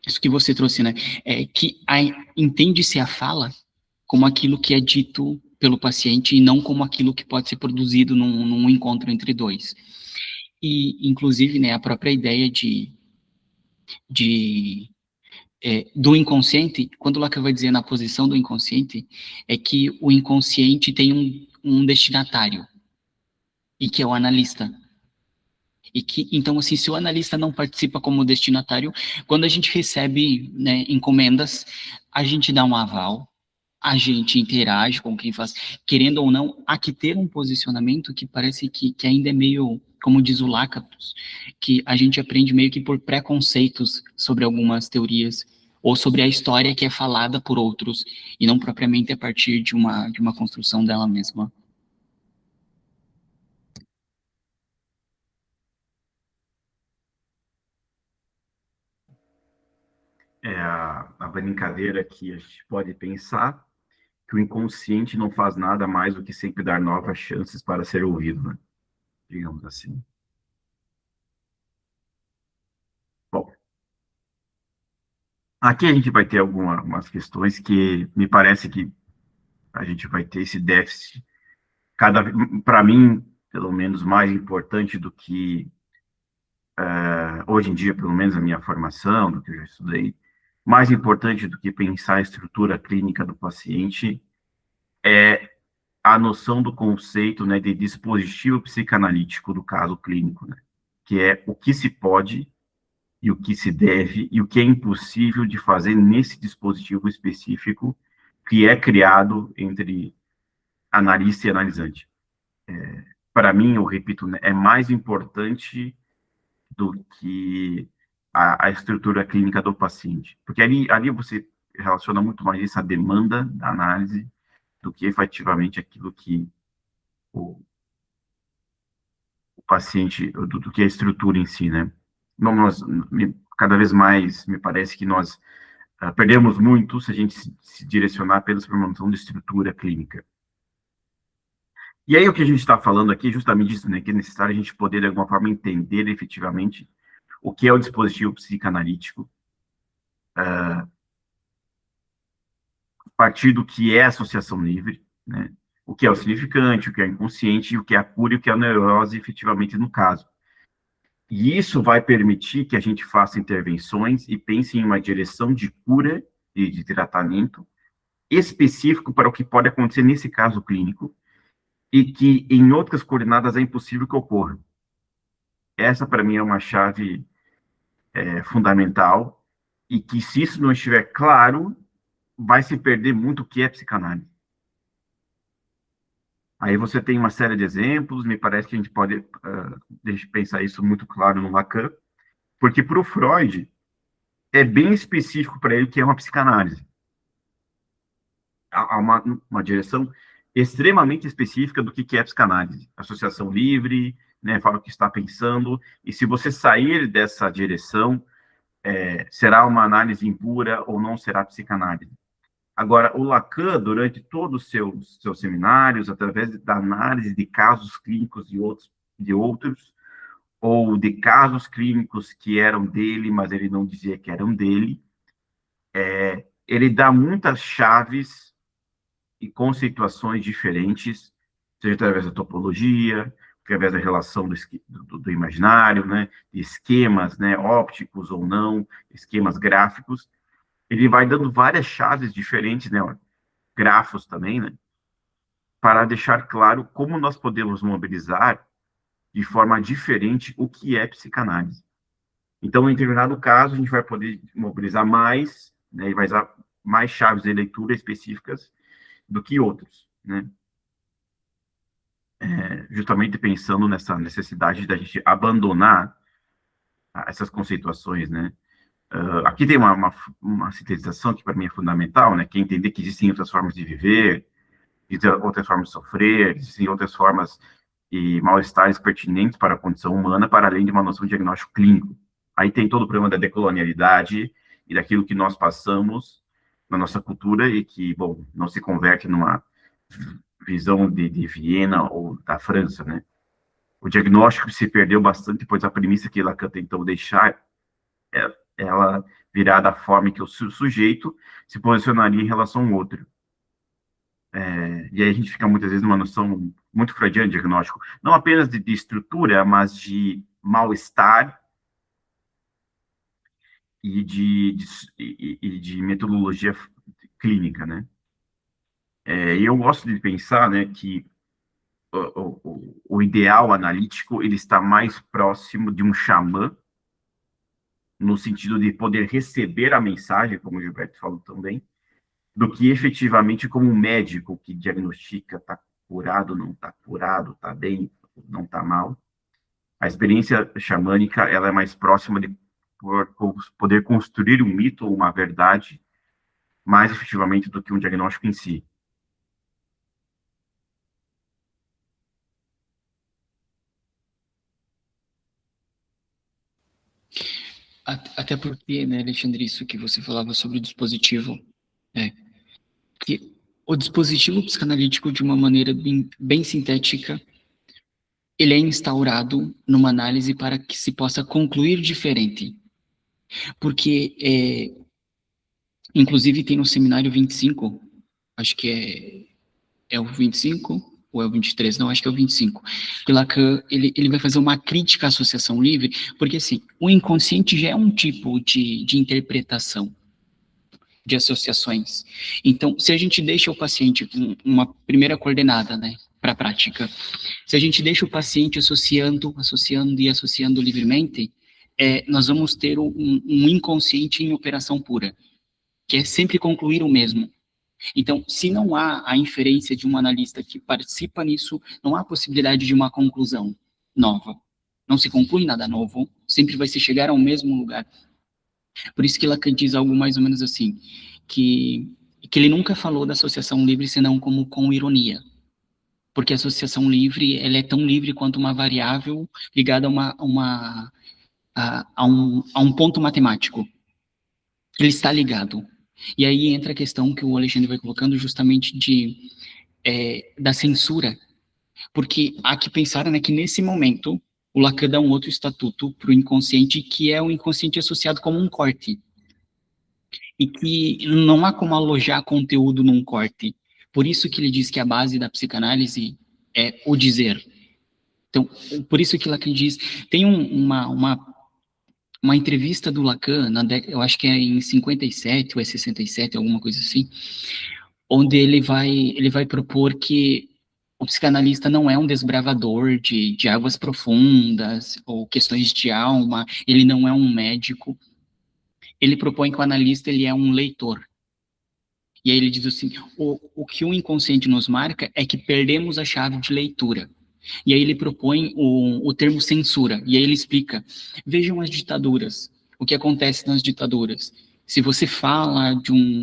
isso que você trouxe, né, é que entende-se a fala como aquilo que é dito pelo paciente e não como aquilo que pode ser produzido num encontro entre dois. E, inclusive, né, a própria ideia do inconsciente, quando o Lacan vai dizer na posição do inconsciente, é que o inconsciente tem um destinatário, e que é o analista. E que, então, assim, se o analista não participa como destinatário, quando a gente recebe, né, encomendas, a gente dá um aval, a gente interage com quem faz, querendo ou não, há que ter um posicionamento que parece que ainda é meio, como diz o Lacan, que a gente aprende meio que por preconceitos sobre algumas teorias ou sobre a história que é falada por outros, e não propriamente a partir de uma construção dela mesma. A brincadeira que a gente pode pensar que o inconsciente não faz nada mais do que sempre dar novas chances para ser ouvido, né? Digamos assim. Bom, aqui a gente vai ter algumas questões que me parece que a gente vai ter esse déficit, para mim, pelo menos, mais importante do que, hoje em dia, pelo menos a minha formação, do que eu já estudei, mais importante do que pensar a estrutura clínica do paciente é a noção do conceito, né, de dispositivo psicanalítico do caso clínico, né, que é o que se pode e o que se deve e o que é impossível de fazer nesse dispositivo específico que é criado entre analista e analisante. Para mim, eu repito, né, é mais importante do que a estrutura clínica do paciente, porque ali você relaciona muito mais essa demanda da análise do que efetivamente aquilo que o, o paciente, do que a estrutura em si, né? Não, cada vez mais me parece que nós perdemos muito se a gente se direcionar apenas para uma noção de estrutura clínica. E aí o que a gente está falando aqui é justamente isso, né? Que é necessário a gente poder, de alguma forma, entender efetivamente o que é o dispositivo psicanalítico, a partir do que é associação livre, né? O que é o significante, o que é o inconsciente, o que é a cura e o que é a neurose, efetivamente, no caso. E isso vai permitir que a gente faça intervenções e pense em uma direção de cura e de tratamento específico para o que pode acontecer nesse caso clínico e que em outras coordenadas é impossível que ocorra. Essa, para mim, é uma chave fundamental e que, se isso não estiver claro, vai se perder muito o que é psicanálise. Aí você tem uma série de exemplos, me parece que a gente pode pensar isso muito claro no Lacan, porque para o Freud é bem específico para ele que é uma psicanálise. Há uma direção extremamente específica do que é psicanálise. Associação livre, né, fala o que está pensando, e se você sair dessa direção, será uma análise impura ou não será psicanálise. Agora, o Lacan, durante todos os seus seminários, através da análise de casos clínicos de outros, ou de casos clínicos que eram dele, mas ele não dizia que eram dele, ele dá muitas chaves e conceituações diferentes, seja através da topologia, através da relação do imaginário, né, de esquemas, né, ópticos ou não, esquemas gráficos. Ele vai dando várias chaves diferentes, né, grafos também, né, para deixar claro como nós podemos mobilizar de forma diferente o que é psicanálise. Então, em determinado caso, a gente vai poder mobilizar mais, né, e vai usar mais chaves de leitura específicas do que outros, né? Justamente pensando nessa necessidade da gente abandonar essas conceituações, né? Aqui tem uma sintetização que para mim é fundamental, né? Que é entender que existem outras formas de viver, existem outras formas de sofrer, existem outras formas e mal-estares pertinentes para a condição humana, para além de uma noção de diagnóstico clínico. Aí tem todo o problema da decolonialidade e daquilo que nós passamos na nossa cultura e que, bom, não se converte numa visão de Viena ou da França, né? O diagnóstico se perdeu bastante, pois a premissa que Lacan tentou deixar, ela virá da forma que o sujeito se posicionaria em relação ao outro. E aí a gente fica muitas vezes numa noção muito freudiana de diagnóstico, não apenas de estrutura, mas de mal-estar e de metodologia clínica, né? E eu gosto de pensar, né, que o ideal analítico ele está mais próximo de um xamã, no sentido de poder receber a mensagem, como o Gilberto falou também, do que efetivamente como um médico que diagnostica, está curado, não está curado, está bem, não está mal. A experiência xamânica ela é mais próxima de poder construir um mito ou uma verdade mais efetivamente do que um diagnóstico em si. Até porque, né, Alexandre, isso que você falava sobre o dispositivo, é que o dispositivo psicanalítico, de uma maneira bem sintética, ele é instaurado numa análise para que se possa concluir diferente. Porque, inclusive, tem no seminário 25, acho que é o 25 ou é o 23? Não, acho que é o 25. Que Lacan, ele vai fazer uma crítica à associação livre, porque, assim, o inconsciente já é um tipo de interpretação de associações. Então, se a gente deixa o paciente com uma primeira coordenada, né, para a prática, se a gente deixa o paciente associando e associando livremente, nós vamos ter um inconsciente em operação pura, que é sempre concluir o mesmo. Então, se não há a inferência de um analista que participa nisso, não há possibilidade de uma conclusão nova. Não se conclui nada novo, sempre vai se chegar ao mesmo lugar. Por isso que Lacan diz algo mais ou menos assim, que ele nunca falou da associação livre senão como com ironia. Porque a associação livre, ela é tão livre quanto uma variável ligada a um ponto matemático. Ele está ligado. E aí entra a questão que o Alexandre vai colocando justamente da censura. Porque há que pensar, né, que nesse momento o Lacan dá um outro estatuto para o inconsciente, que é o inconsciente associado como um corte. E que não há como alojar conteúdo num corte. Por isso que ele diz que a base da psicanálise é o dizer. Então, por isso que Lacan diz... Tem uma entrevista do Lacan, eu acho que é em 57 ou é 67, alguma coisa assim, onde ele vai propor que o psicanalista não é um desbravador de águas profundas ou questões de alma, ele não é um médico. Ele propõe que o analista ele é um leitor. E aí ele diz assim, o que o inconsciente nos marca é que perdemos a chave de leitura. E aí ele propõe o termo censura, e aí ele explica, vejam as ditaduras, o que acontece nas ditaduras. Se você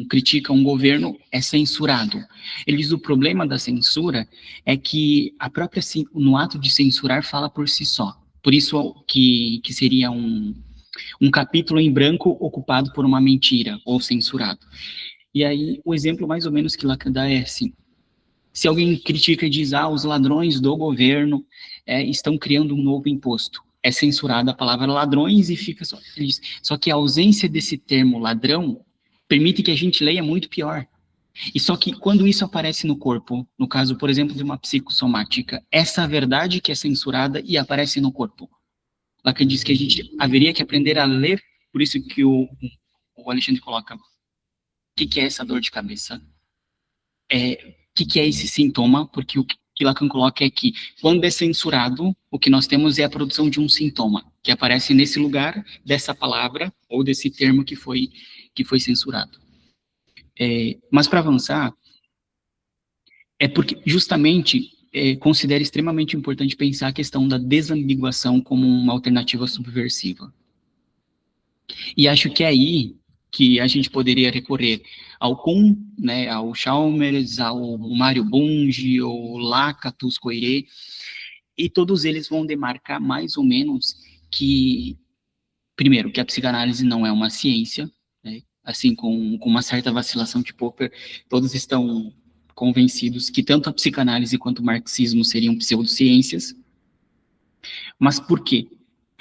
critica um governo, é censurado. Ele diz o problema da censura é que no ato de censurar fala por si só. Por isso que seria um capítulo em branco ocupado por uma mentira, ou censurado. E aí, o exemplo mais ou menos que Lacan dá é assim, se alguém critica e diz, os ladrões do governo estão criando um novo imposto, é censurada a palavra ladrões e fica só... Só que a ausência desse termo ladrão permite que a gente leia muito pior. E só que quando isso aparece no corpo, no caso, por exemplo, de uma psicossomática, essa verdade que é censurada e aparece no corpo. Lacan diz que a gente haveria que aprender a ler, por isso que o Alexandre coloca, o que é essa dor de cabeça? O que é esse sintoma? Porque o que Lacan coloca é que, quando é censurado, o que nós temos é a produção de um sintoma, que aparece nesse lugar dessa palavra, ou desse termo que foi censurado. Mas, para avançar, é porque, justamente, considero extremamente importante pensar a questão da desambiguação como uma alternativa subversiva. E acho que é aí que a gente poderia recorrer ao Kuhn, né, ao Chalmers, ao Mário Bunge, ao Lakatos Coiré, e todos eles vão demarcar mais ou menos que, primeiro, que a psicanálise não é uma ciência, né, assim, com uma certa vacilação de Popper, todos estão convencidos que tanto a psicanálise quanto o marxismo seriam pseudociências. Mas por quê?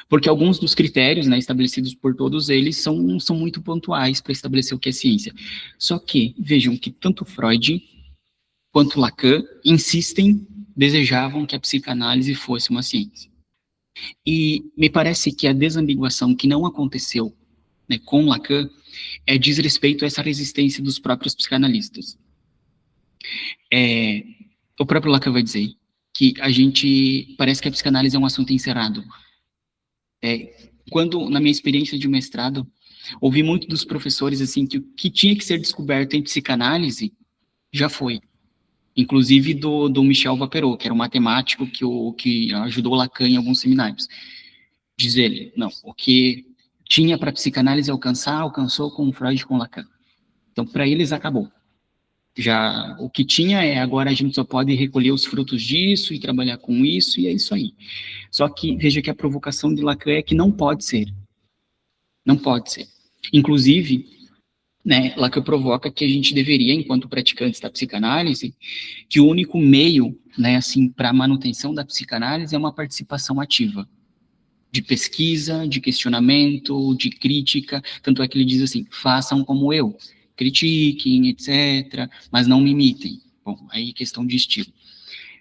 Porque alguns dos critérios, né, estabelecidos por todos eles são muito pontuais para estabelecer o que é ciência. Só que, vejam que tanto Freud quanto Lacan desejavam que a psicanálise fosse uma ciência. E me parece que a desambiguação que não aconteceu, né, com Lacan diz respeito a essa resistência dos próprios psicanalistas. O próprio Lacan vai dizer que parece que a psicanálise é um assunto encerrado. Quando, na minha experiência de mestrado, ouvi muito dos professores assim que o que tinha que ser descoberto em psicanálise já foi. Inclusive do Michel Vapereau, que era um matemático que ajudou Lacan em alguns seminários. Diz ele, não, o que tinha para a psicanálise alcançar, alcançou com Freud e com Lacan. Então, para eles, acabou. Já o que tinha agora a gente só pode recolher os frutos disso e trabalhar com isso, e é isso aí. Só que, veja que a provocação de Lacan é que não pode ser. Não pode ser. Inclusive, né, Lacan provoca que a gente deveria, enquanto praticantes da psicanálise, que o único meio, né, assim, para a manutenção da psicanálise é uma participação ativa, de pesquisa, de questionamento, de crítica, tanto é que ele diz assim, façam como eu, critiquem, etc., mas não me imitem. Bom, aí questão de estilo.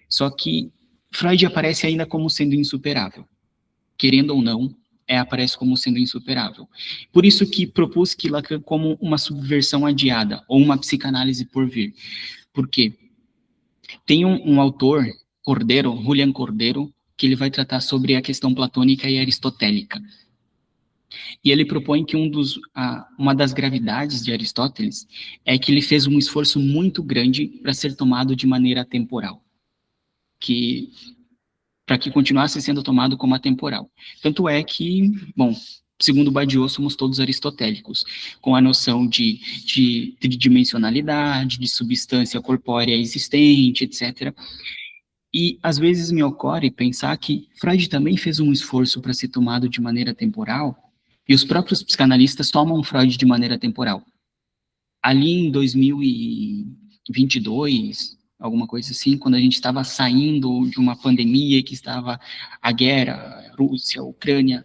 Só que Freud aparece ainda como sendo insuperável. Querendo ou não, aparece como sendo insuperável. Por isso que propus que Lacan como uma subversão adiada, ou uma psicanálise por vir. Por quê? Tem um autor, Julian Cordeiro, que ele vai tratar sobre a questão platônica e aristotélica. E ele propõe que uma das gravidades de Aristóteles é que ele fez um esforço muito grande para ser tomado de maneira atemporal, para que continuasse sendo tomado como atemporal. Tanto é que, bom, segundo Badiou, somos todos aristotélicos, com a noção de tridimensionalidade, de substância corpórea existente, etc. E, às vezes, me ocorre pensar que Freud também fez um esforço para ser tomado de maneira temporal, e os próprios psicanalistas tomam Freud de maneira temporal. Ali em 2022, alguma coisa assim, quando a gente estava saindo de uma pandemia, que estava a guerra, Rússia, Ucrânia,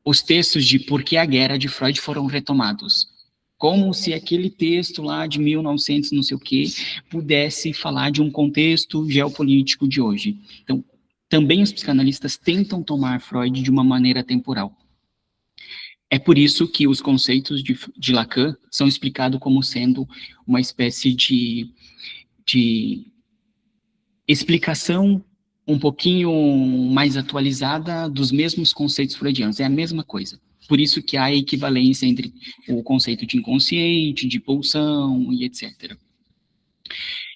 os textos de Por que a Guerra de Freud foram retomados. Como se aquele texto lá de 1900 não sei o quê, pudesse falar de um contexto geopolítico de hoje. Então, também os psicanalistas tentam tomar Freud de uma maneira temporal. É por isso que os conceitos de Lacan são explicados como sendo uma espécie de explicação um pouquinho mais atualizada dos mesmos conceitos freudianos. É a mesma coisa. Por isso que há equivalência entre o conceito de inconsciente, de pulsão e etc.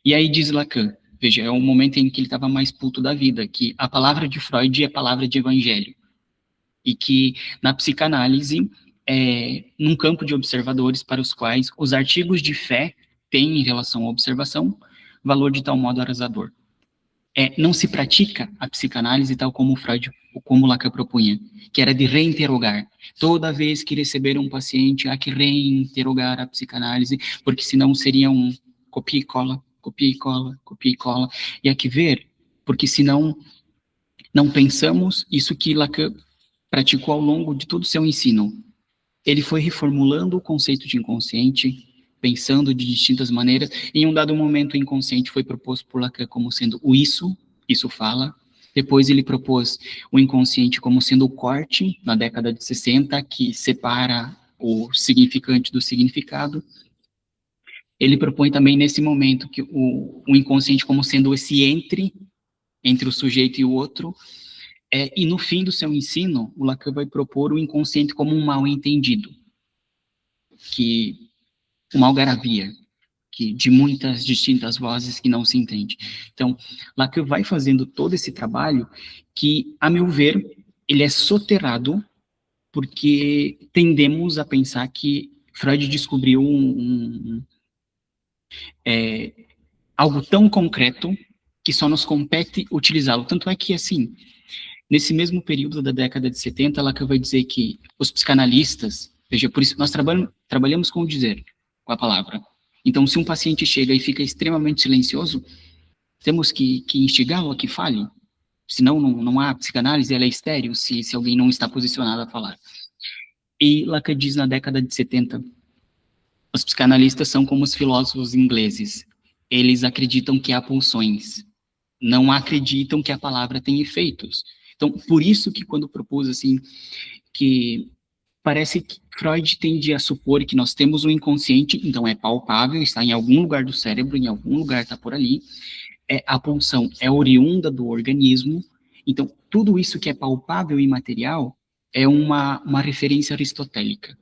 E aí diz Lacan, veja, é um momento em que ele estava mais puto da vida, que a palavra de Freud é a palavra de evangelho. E que na psicanálise, num campo de observadores para os quais os artigos de fé têm, em relação à observação, valor de tal modo arrasador. Não se pratica a psicanálise tal como Freud, como Lacan propunha, que era de reinterrogar. Toda vez que receber um paciente, há que reinterrogar a psicanálise, porque senão seria um copia e cola, copia e cola, copia e cola. E há que ver, porque senão não pensamos isso que Lacan praticou ao longo de todo o seu ensino. Ele foi reformulando o conceito de inconsciente, pensando de distintas maneiras. Em um dado momento, o inconsciente foi proposto por Lacan como sendo o isso fala. Depois ele propôs o inconsciente como sendo o corte, na década de 60, que separa o significante do significado. Ele propõe também, nesse momento, que o inconsciente como sendo esse entre o sujeito e o outro. E no fim do seu ensino, o Lacan vai propor o inconsciente como um mal-entendido, uma algaravia, de muitas distintas vozes que não se entende. Então, Lacan vai fazendo todo esse trabalho que, a meu ver, ele é soterrado porque tendemos a pensar que Freud descobriu algo tão concreto que só nos compete utilizá-lo. Tanto é que, assim, nesse mesmo período da década de 70, Lacan vai dizer que os psicanalistas, veja, por isso nós trabalhamos com o dizer, com a palavra. Então, se um paciente chega e fica extremamente silencioso, temos que instigá-lo a que fale. Senão, não há psicanálise, ela é estéril se alguém não está posicionado a falar. E Lacan diz na década de 70, os psicanalistas são como os filósofos ingleses. Eles acreditam que há pulsões. Não acreditam que a palavra tem efeitos. Então, por isso que quando propus, assim, que parece que Freud tende a supor que nós temos um inconsciente, então é palpável, está em algum lugar do cérebro, em algum lugar está por ali, a pulsão é oriunda do organismo, então tudo isso que é palpável e material é uma referência aristotélica,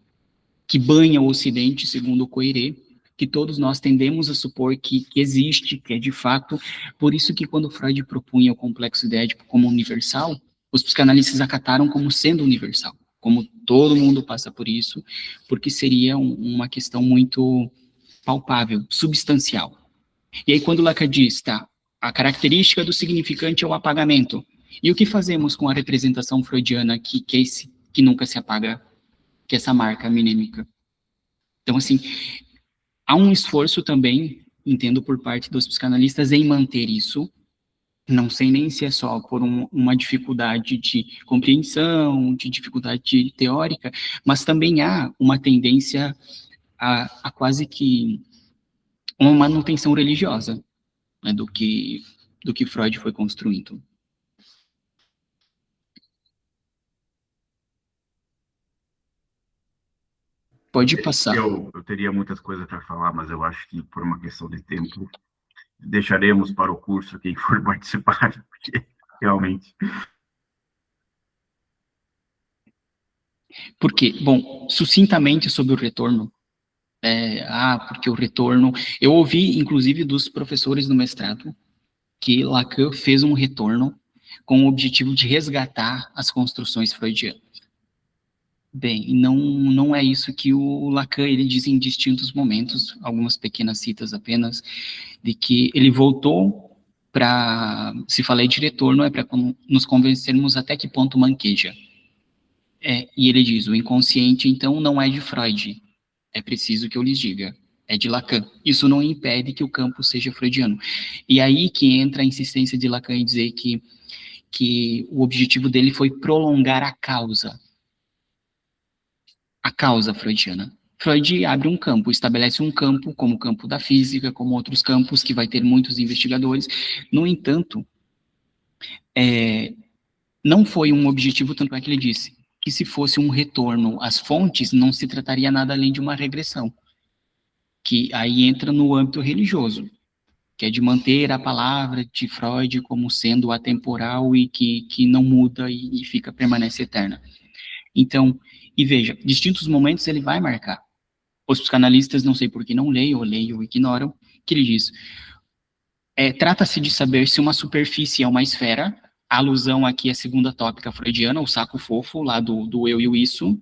que banha o Ocidente, segundo o Coiré, que todos nós tendemos a supor que existe, que é de fato, por isso que quando Freud propunha o complexo idético como universal, os psicanalistas acataram como sendo universal. como todo mundo passa por isso, porque seria uma questão muito palpável, substancial. E aí quando Lacan diz, tá, a característica do significante é o apagamento, e o que fazemos com a representação freudiana que nunca se apaga, que é essa marca minímica? Então, assim, há um esforço também, entendo por parte dos psicanalistas, em manter isso. Não sei nem se é só por uma dificuldade de compreensão, de dificuldade teórica, mas também há uma tendência a quase que uma manutenção religiosa, né, do que Freud foi construindo. Pode passar. Eu teria muitas coisas para falar, mas eu acho que por uma questão de tempo deixaremos para o curso quem for participar, porque realmente. Por quê? Bom, sucintamente sobre o retorno. Porque o retorno... Eu ouvi, inclusive, dos professores do mestrado, que Lacan fez um retorno com o objetivo de resgatar as construções freudianas. Bem, não é isso que o Lacan ele diz em distintos momentos, algumas pequenas citas apenas, de que ele voltou para, se falei de retorno, é para nos convencermos até que ponto manqueja. E ele diz, o inconsciente, então, não é de Freud, é preciso que eu lhes diga, é de Lacan. Isso não impede que o campo seja freudiano. E aí que entra a insistência de Lacan em dizer que o objetivo dele foi prolongar a causa freudiana. Freud abre um campo, estabelece um campo, como o campo da física, como outros campos, que vai ter muitos investigadores. No entanto, não foi um objetivo, tanto é que ele disse, que se fosse um retorno às fontes, não se trataria nada além de uma regressão, que aí entra no âmbito religioso, que é de manter a palavra de Freud como sendo atemporal e que não muda e permanece eterna. Então, e veja, distintos momentos ele vai marcar. Os psicanalistas, não sei por que não leem, ou leem ou ignoram, que ele diz, trata-se de saber se uma superfície é uma esfera, a alusão aqui é a segunda tópica freudiana, o saco fofo, lá do eu e o isso,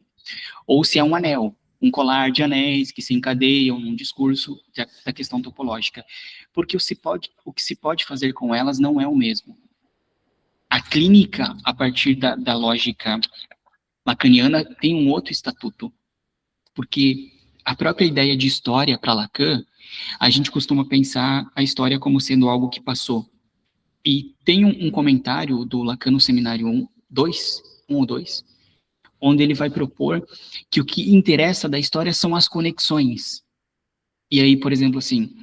ou se é um anel, um colar de anéis que se encadeiam num discurso da questão topológica. Porque o que se pode fazer com elas não é o mesmo. A clínica, a partir da lógica lacaniana, tem um outro estatuto, porque a própria ideia de história para Lacan, a gente costuma pensar a história como sendo algo que passou. E tem um comentário do Lacan no Seminário 1 ou 2, onde ele vai propor que o que interessa da história são as conexões. E aí, por exemplo, assim,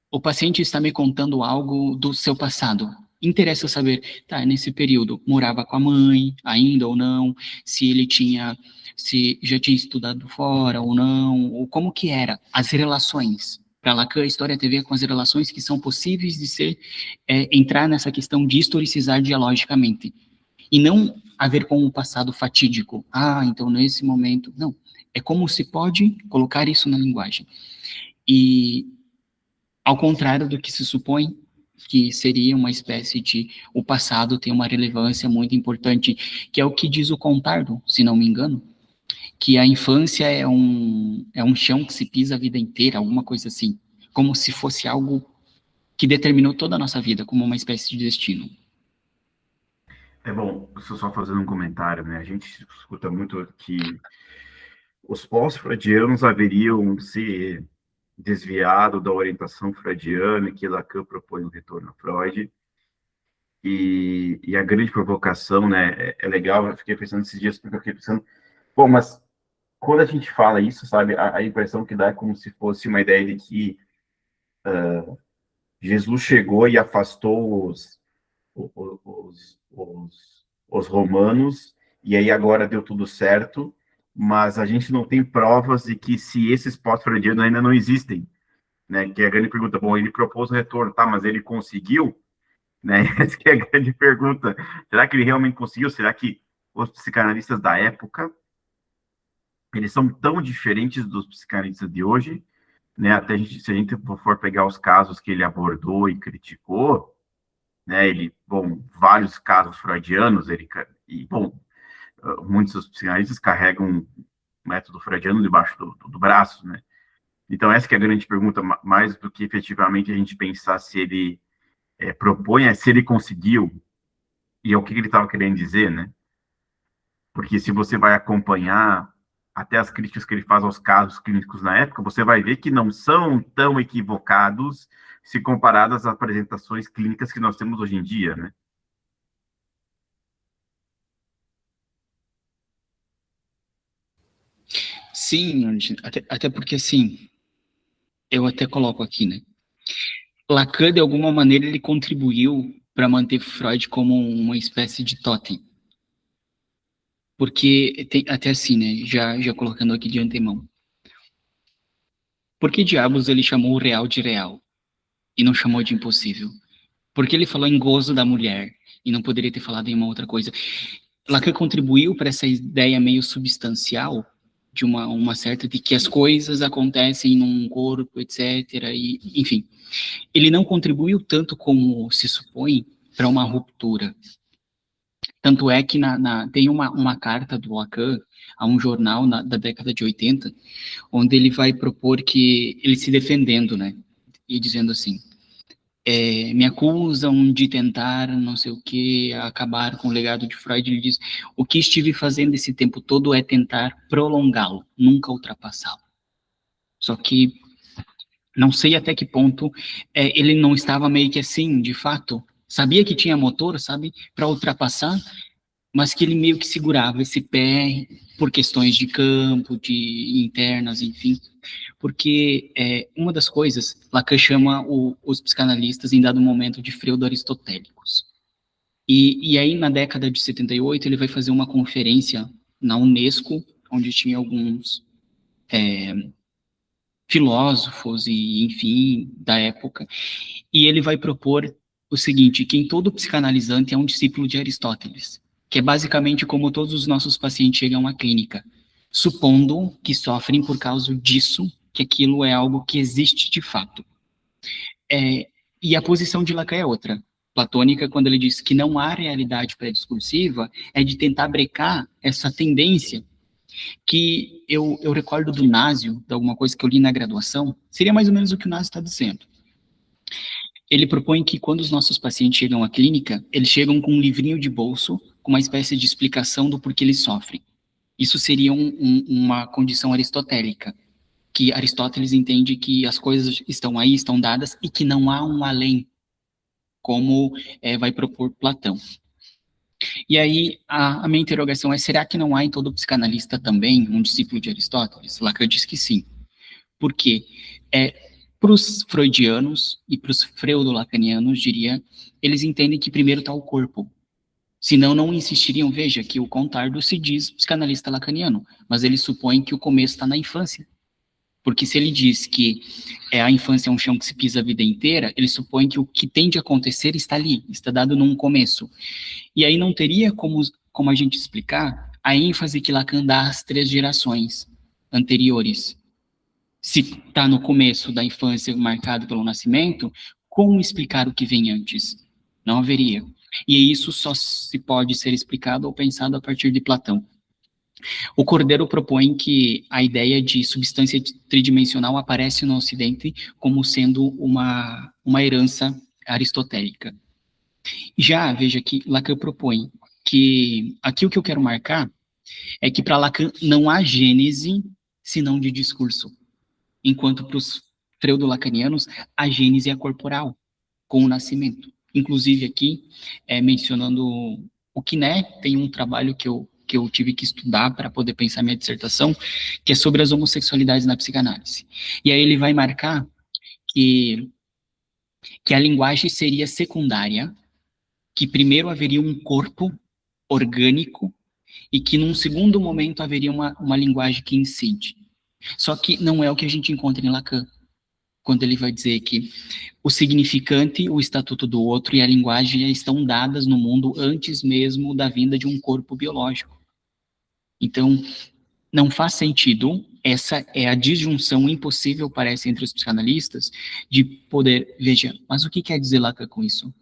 o paciente está me contando algo do seu passado. Interessa saber, nesse período, morava com a mãe, ainda ou não, se já tinha estudado fora ou não, ou como que era, as relações. Para Lacan, a história tem a ver com as relações que são possíveis de entrar nessa questão de historicizar dialogicamente. E não a ver com um passado fatídico. Então nesse momento... Não, é como se pode colocar isso na linguagem. E, ao contrário do que se supõe, que seria uma espécie de... O passado tem uma relevância muito importante, que é o que diz o Contardo, se não me engano, que a infância é um chão que se pisa a vida inteira, alguma coisa assim, como se fosse algo que determinou toda a nossa vida, como uma espécie de destino. Bom, só fazendo um comentário, né? A gente escuta muito que os pós-freudianos haveriam se desviado da orientação freudiana, que Lacan propõe o retorno a Freud. E a grande provocação, né? É legal, eu fiquei pensando esses dias, porque eu fiquei pensando, bom, mas quando a gente fala isso, sabe, a impressão que dá é como se fosse uma ideia de que Jesus chegou e afastou os romanos, e aí agora deu tudo certo, mas a gente não tem provas de que se esses pós-freudianos ainda não existem, né? Que é a grande pergunta. Bom, ele propôs o retorno, tá, mas ele conseguiu? Né? Essa que é a grande pergunta. Será que ele realmente conseguiu? Será que os psicanalistas da época, eles são tão diferentes dos psicanalistas de hoje, né? Até se a gente for pegar os casos que ele abordou e criticou, né? Vários casos freudianos, muitos dos psicanalistas carregam um método freudiano debaixo do braço, né? Então, essa que é a grande pergunta, mais do que efetivamente a gente pensar se ele propõe, se ele conseguiu, e é o que ele estava querendo dizer, né? Porque se você vai acompanhar até as críticas que ele faz aos casos clínicos na época, você vai ver que não são tão equivocados se comparadas às apresentações clínicas que nós temos hoje em dia, né? Sim, até porque, assim, eu até coloco aqui, né? Lacan, de alguma maneira, ele contribuiu para manter Freud como uma espécie de totem. Porque, tem, até assim, né? Já colocando aqui de antemão. Por que diabos ele chamou o real de real e não chamou de impossível? Por que ele falou em gozo da mulher e não poderia ter falado em uma outra coisa? Lacan contribuiu para essa ideia meio substancial de uma certa de que as coisas acontecem num corpo, etc. E, enfim, ele não contribuiu tanto como se supõe para uma ruptura. Tanto é que tem uma carta do Lacan a um jornal da década de 80, onde ele vai propor que, ele se defendendo, né, e dizendo assim, me acusam de tentar não sei o que, acabar com o legado de Freud. Ele diz, o que estive fazendo esse tempo todo é tentar prolongá-lo, nunca ultrapassá-lo. Só que não sei até que ponto ele não estava meio que assim, de fato, sabia que tinha motor, sabe, para ultrapassar, mas que ele meio que segurava esse pé por questões de campo, de internas, enfim. Porque uma das coisas, Lacan chama os psicanalistas em dado momento de freudo-aristotélicos. E aí, na década de 78, ele vai fazer uma conferência na Unesco, onde tinha alguns filósofos e, enfim, da época, e ele vai propor o seguinte, que todo psicanalizante é um discípulo de Aristóteles, que é basicamente como todos os nossos pacientes chegam à clínica, supondo que sofrem por causa disso, que aquilo é algo que existe de fato. E a posição de Lacan é outra, platônica, quando ele diz que não há realidade pré-discursiva, é de tentar brecar essa tendência que eu recordo do Násio, de alguma coisa que eu li na graduação, seria mais ou menos o que o Násio está dizendo. Ele propõe que quando os nossos pacientes chegam à clínica, eles chegam com um livrinho de bolso, com uma espécie de explicação do porquê eles sofrem. Isso seria uma condição aristotélica, que Aristóteles entende que as coisas estão aí, estão dadas, e que não há um além, como vai propor Platão. E aí, a minha interrogação é, será que não há em todo psicanalista também um discípulo de Aristóteles? Lacan diz que sim. Por quê? Para os freudianos e para os freudo-lacanianos, diria, eles entendem que primeiro está o corpo. Senão não insistiriam, veja, que o Contardo se diz psicanalista lacaniano, mas ele supõe que o começo está na infância. Porque se ele diz que a infância é um chão que se pisa a vida inteira, ele supõe que o que tem de acontecer está ali, está dado num começo. E aí não teria como a gente explicar a ênfase que Lacan dá às 3 gerações anteriores. Se está no começo da infância marcado pelo nascimento, como explicar o que vem antes? Não haveria. E isso só se pode ser explicado ou pensado a partir de Platão. O Cordeiro propõe que a ideia de substância tridimensional aparece no Ocidente como sendo uma herança aristotélica. Já, veja que Lacan propõe que aqui o que eu quero marcar é que para Lacan não há gênese senão de discurso, enquanto para os freudo-lacanianos a gênese é corporal, com o nascimento. Inclusive aqui, mencionando o Quiné, tem um trabalho que eu tive que estudar para poder pensar minha dissertação, que é sobre as homossexualidades na psicanálise. E aí ele vai marcar que a linguagem seria secundária, que primeiro haveria um corpo orgânico e que num segundo momento haveria uma linguagem que incide. Só que não é o que a gente encontra em Lacan, quando ele vai dizer que o significante, o estatuto do outro e a linguagem estão dadas no mundo antes mesmo da vinda de um corpo biológico. Então, não faz sentido, essa é a disjunção impossível, parece, entre os psicanalistas, de poder, veja, mas o que quer dizer Lacan com isso?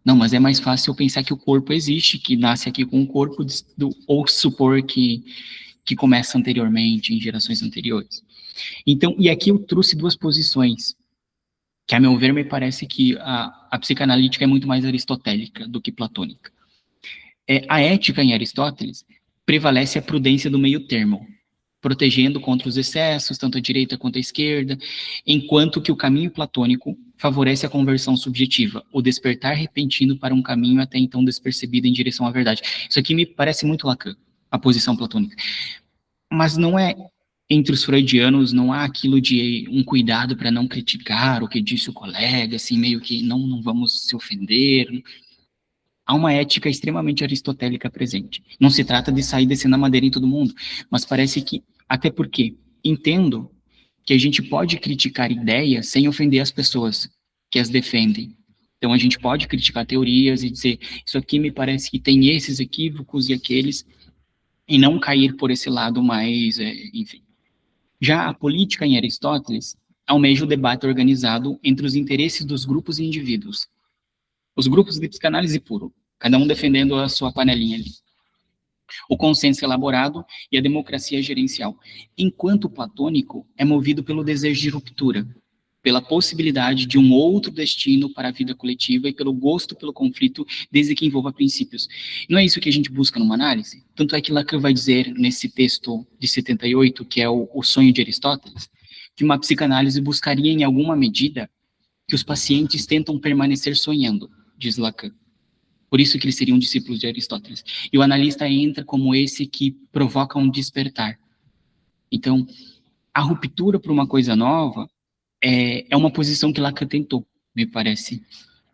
Não, mas é mais fácil eu pensar que o corpo existe, que nasce aqui com o corpo, ou supor que começa anteriormente, em gerações anteriores. Então, e aqui eu trouxe duas posições, que a meu ver me parece que a psicanalítica é muito mais aristotélica do que platônica. A ética em Aristóteles prevalece a prudência do meio termo, protegendo contra os excessos, tanto a direita quanto a esquerda, enquanto que o caminho platônico favorece a conversão subjetiva, o despertar repentino para um caminho até então despercebido em direção à verdade. Isso aqui me parece muito Lacan, a posição platônica. Mas não é, entre os freudianos, não há aquilo de um cuidado para não criticar o que disse o colega, assim, meio que não vamos se ofender. Há uma ética extremamente aristotélica presente. Não se trata de sair descendo a madeira em todo mundo, mas parece que, até porque entendo que a gente pode criticar ideias sem ofender as pessoas que as defendem. Então a gente pode criticar teorias e dizer, isso aqui me parece que tem esses equívocos e aqueles, e não cair por esse lado mais, enfim. Já a política em Aristóteles almeja o debate organizado entre os interesses dos grupos e indivíduos. Os grupos de psicanálise puro, cada um defendendo a sua panelinha ali. O consenso elaborado e a democracia gerencial. Enquanto o platônico é movido pelo desejo de ruptura, pela possibilidade de um outro destino para a vida coletiva e pelo gosto pelo conflito, desde que envolva princípios. Não é isso que a gente busca numa análise? Tanto é que Lacan vai dizer, nesse texto de 78, que é o sonho de Aristóteles, que uma psicanálise buscaria, em alguma medida, que os pacientes tentam permanecer sonhando, diz Lacan. Por isso que eles seriam discípulos de Aristóteles. E o analista entra como esse que provoca um despertar. Então, a ruptura para uma coisa nova é uma posição que Lacan tentou, me parece,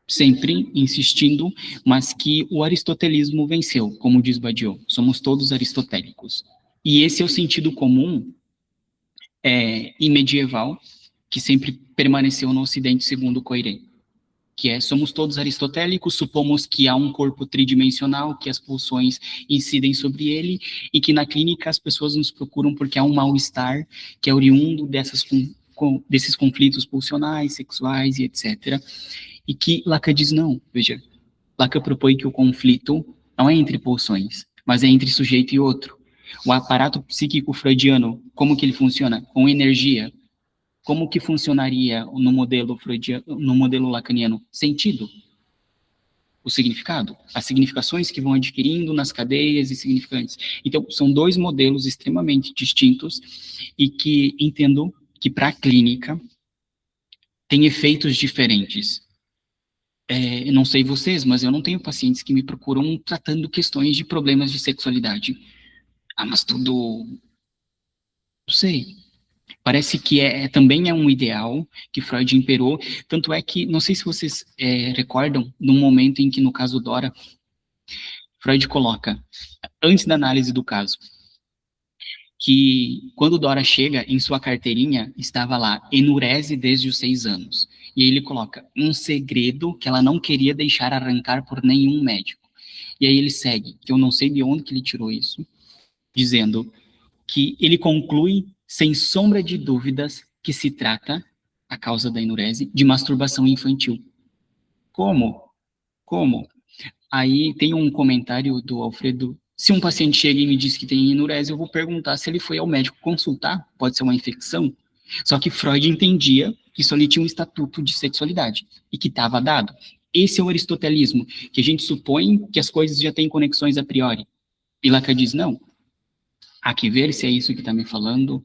sempre insistindo, mas que o aristotelismo venceu, como diz Badiou. Somos todos aristotélicos. E esse é o sentido comum e medieval que sempre permaneceu no Ocidente, segundo Coiré, que somos todos aristotélicos, supomos que há um corpo tridimensional, que as pulsões incidem sobre ele, e que na clínica as pessoas nos procuram porque há um mal-estar que é oriundo desses conflitos pulsionais, sexuais e etc. E que Lacan diz não, veja, Lacan propõe que o conflito não é entre pulsões, mas é entre sujeito e outro. O aparato psíquico freudiano, como que ele funciona? Com energia. Como que funcionaria no modelo freudiano, no modelo lacaniano? Sentido. O significado. As significações que vão adquirindo nas cadeias e significantes. Então, são dois modelos extremamente distintos e que entendo que para a clínica tem efeitos diferentes. Não sei vocês, mas eu não tenho pacientes que me procuram tratando questões de problemas de sexualidade. Ah, mas tudo... Não sei. Parece que também é um ideal que Freud imperou, tanto é que, não sei se vocês recordam, num momento em que, no caso Dora, Freud coloca, antes da análise do caso, que quando Dora chega, em sua carteirinha, estava lá, enurese desde os 6 anos. E aí ele coloca, um segredo que ela não queria deixar arrancar por nenhum médico. E aí ele segue, que eu não sei de onde que ele tirou isso, dizendo que ele conclui sem sombra de dúvidas que se trata, a causa da enurese, de masturbação infantil. Como? Como? Aí tem um comentário do Alfredo, se um paciente chega e me diz que tem enurese, eu vou perguntar se ele foi ao médico consultar, pode ser uma infecção. Só que Freud entendia que só lhe tinha um estatuto de sexualidade, e que estava dado. Esse é o aristotelismo, que a gente supõe que as coisas já têm conexões a priori. E Lacan diz, não, há que ver se é isso que está me falando,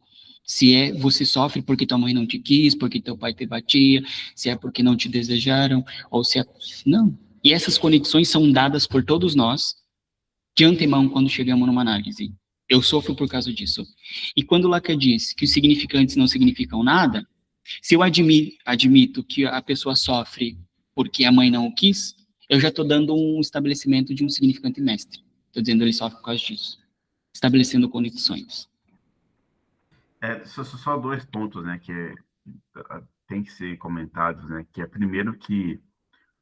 se você sofre porque tua mãe não te quis, porque teu pai te batia, se é porque não te desejaram, ou se é... Não. E essas conexões são dadas por todos nós, de antemão, quando chegamos numa análise. Eu sofro por causa disso. E quando Lacan diz que os significantes não significam nada, se eu admito que a pessoa sofre porque a mãe não o quis, eu já estou dando um estabelecimento de um significante mestre. Estou dizendo que ele sofre por causa disso. Estabelecendo conexões. Só 2 pontos, né, que tem que ser comentados, né, que é primeiro que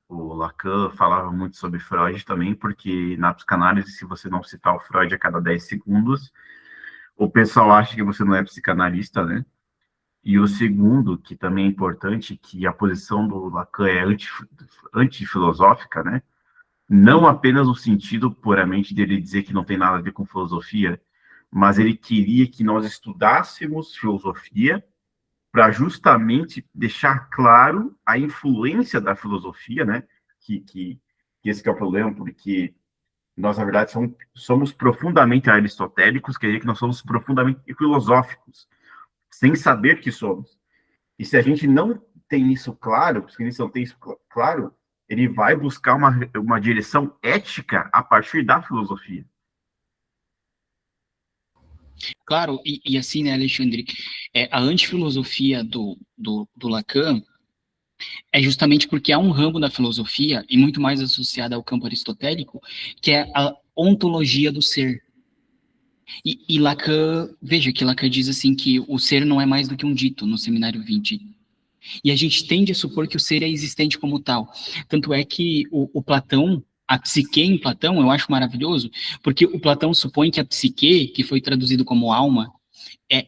o Lacan falava muito sobre Freud também, porque na psicanálise, se você não citar o Freud a cada 10 segundos, o pessoal acha que você não é psicanalista, né? E o segundo, que também é importante, que a posição do Lacan é antifilosófica, né? não apenas no sentido puramente dele dizer que não tem nada a ver com filosofia, mas ele queria que nós estudássemos filosofia para justamente deixar claro a influência da filosofia, né? Que esse que é o problema, porque nós, na verdade, somos profundamente aristotélicos, quer dizer que nós somos profundamente filosóficos, sem saber que somos. E se a gente não tem isso claro, se a gente não tem isso claro, ele vai buscar uma direção ética a partir da filosofia. Claro, e assim, né, Alexandre, a antifilosofia do Lacan é justamente porque há um ramo da filosofia, e muito mais associada ao campo aristotélico, que é a ontologia do ser. E Lacan, veja que Lacan diz assim que o ser não é mais do que um dito, no Seminário 20. E a gente tende a supor que o ser é existente como tal. Tanto é que o Platão, a psique em Platão, eu acho maravilhoso, porque o Platão supõe que a psique, que foi traduzido como alma,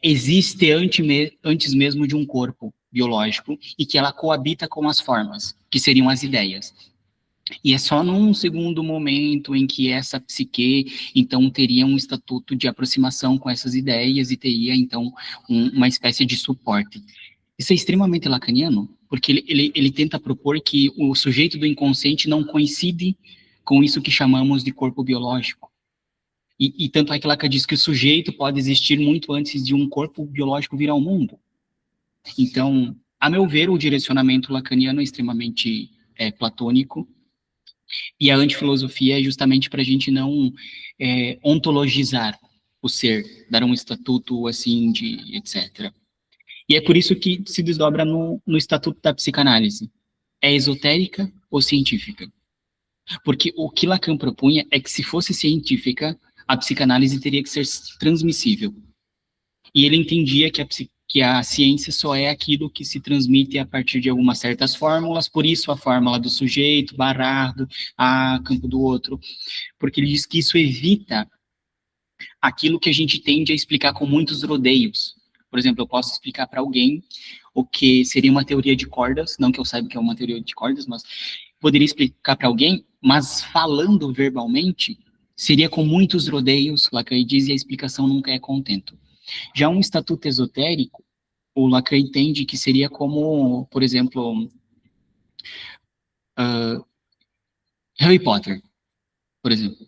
existe antes mesmo de um corpo biológico e que ela coabita com as formas, que seriam as ideias. E é só num segundo momento em que essa psique, então, teria um estatuto de aproximação com essas ideias e teria, então, uma espécie de suporte. Isso é extremamente lacaniano, porque ele tenta propor que o sujeito do inconsciente não coincide com isso que chamamos de corpo biológico. E tanto é que Lacan diz que o sujeito pode existir muito antes de um corpo biológico vir ao mundo. Então, a meu ver, o direcionamento lacaniano é extremamente platônico, e a antifilosofia é justamente para a gente não ontologizar o ser, dar um estatuto assim de etc. E é por isso que se desdobra no estatuto da psicanálise. É esotérica ou científica? Porque o que Lacan propunha é que se fosse científica, a psicanálise teria que ser transmissível. E ele entendia que a ciência só é aquilo que se transmite a partir de algumas certas fórmulas, por isso a fórmula do sujeito, barrado, a campo do outro, porque ele diz que isso evita aquilo que a gente tende a explicar com muitos rodeios. Por exemplo, eu posso explicar para alguém o que seria uma teoria de cordas, não que eu saiba que é uma teoria de cordas, mas poderia explicar para alguém, mas falando verbalmente, seria com muitos rodeios, Lacan diz, e a explicação nunca é contento. Já um estatuto esotérico, o Lacan entende que seria como, por exemplo, Harry Potter, por exemplo.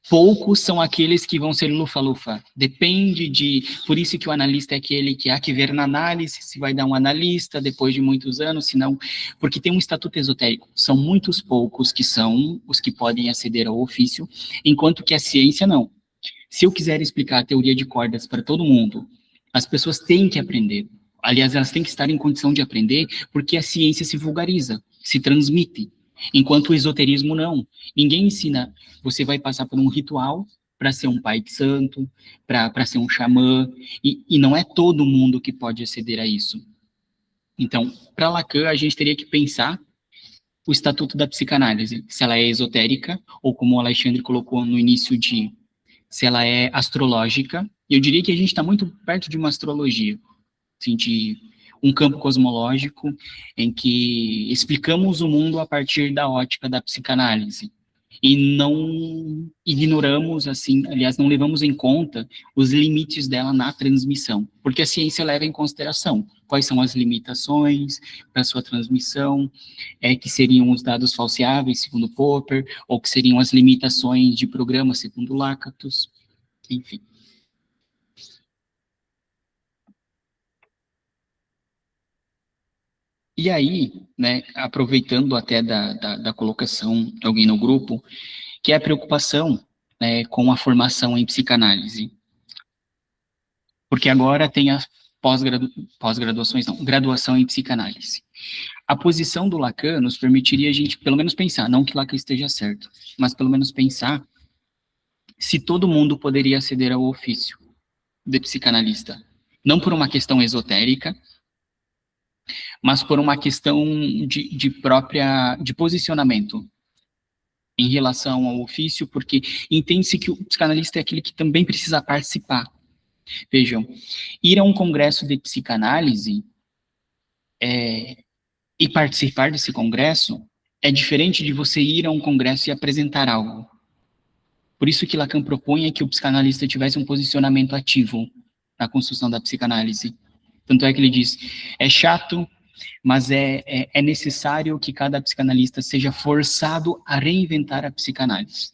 Poucos são aqueles que vão ser lufa-lufa. Depende de... Por isso que o analista é aquele que há que ver na análise se vai dar um analista depois de muitos anos, se não... Porque tem um estatuto esotérico. São muitos poucos que são os que podem aceder ao ofício, enquanto que a ciência não. Se eu quiser explicar a teoria de cordas para todo mundo, as pessoas têm que aprender. Aliás, elas têm que estar em condição de aprender, porque a ciência se vulgariza, se transmite, enquanto o esoterismo não. Ninguém ensina, você vai passar por um ritual para ser um pai de santo, para ser um xamã, e não é todo mundo que pode aceder a isso. Então, para Lacan, a gente teria que pensar o estatuto da psicanálise, se ela é esotérica, ou como o Alexandre colocou no início se ela é astrológica, e eu diria que a gente está muito perto de uma astrologia, assim, de um campo cosmológico em que explicamos o mundo a partir da ótica da psicanálise e não ignoramos, assim, aliás, não levamos em conta os limites dela na transmissão, porque a ciência leva em consideração quais são as limitações para sua transmissão, que seriam os dados falseáveis, segundo Popper, ou que seriam as limitações de programa, segundo Lakatos, enfim. E aí, né, aproveitando até da colocação de alguém no grupo, que é a preocupação, né, com a formação em psicanálise. Porque agora tem as pós-graduações, não, graduação em psicanálise. A posição do Lacan nos permitiria a gente, pelo menos pensar, não que Lacan esteja certo, mas pelo menos pensar se todo mundo poderia aceder ao ofício de psicanalista. Não por uma questão esotérica, mas por uma questão de posicionamento em relação ao ofício, porque entende-se que o psicanalista é aquele que também precisa participar. Vejam, ir a um congresso de psicanálise e participar desse congresso é diferente de você ir a um congresso e apresentar algo. Por isso que Lacan propõe é que o psicanalista tivesse um posicionamento ativo na construção da psicanálise. Tanto é que ele diz, é chato, mas é necessário que cada psicanalista seja forçado a reinventar a psicanálise.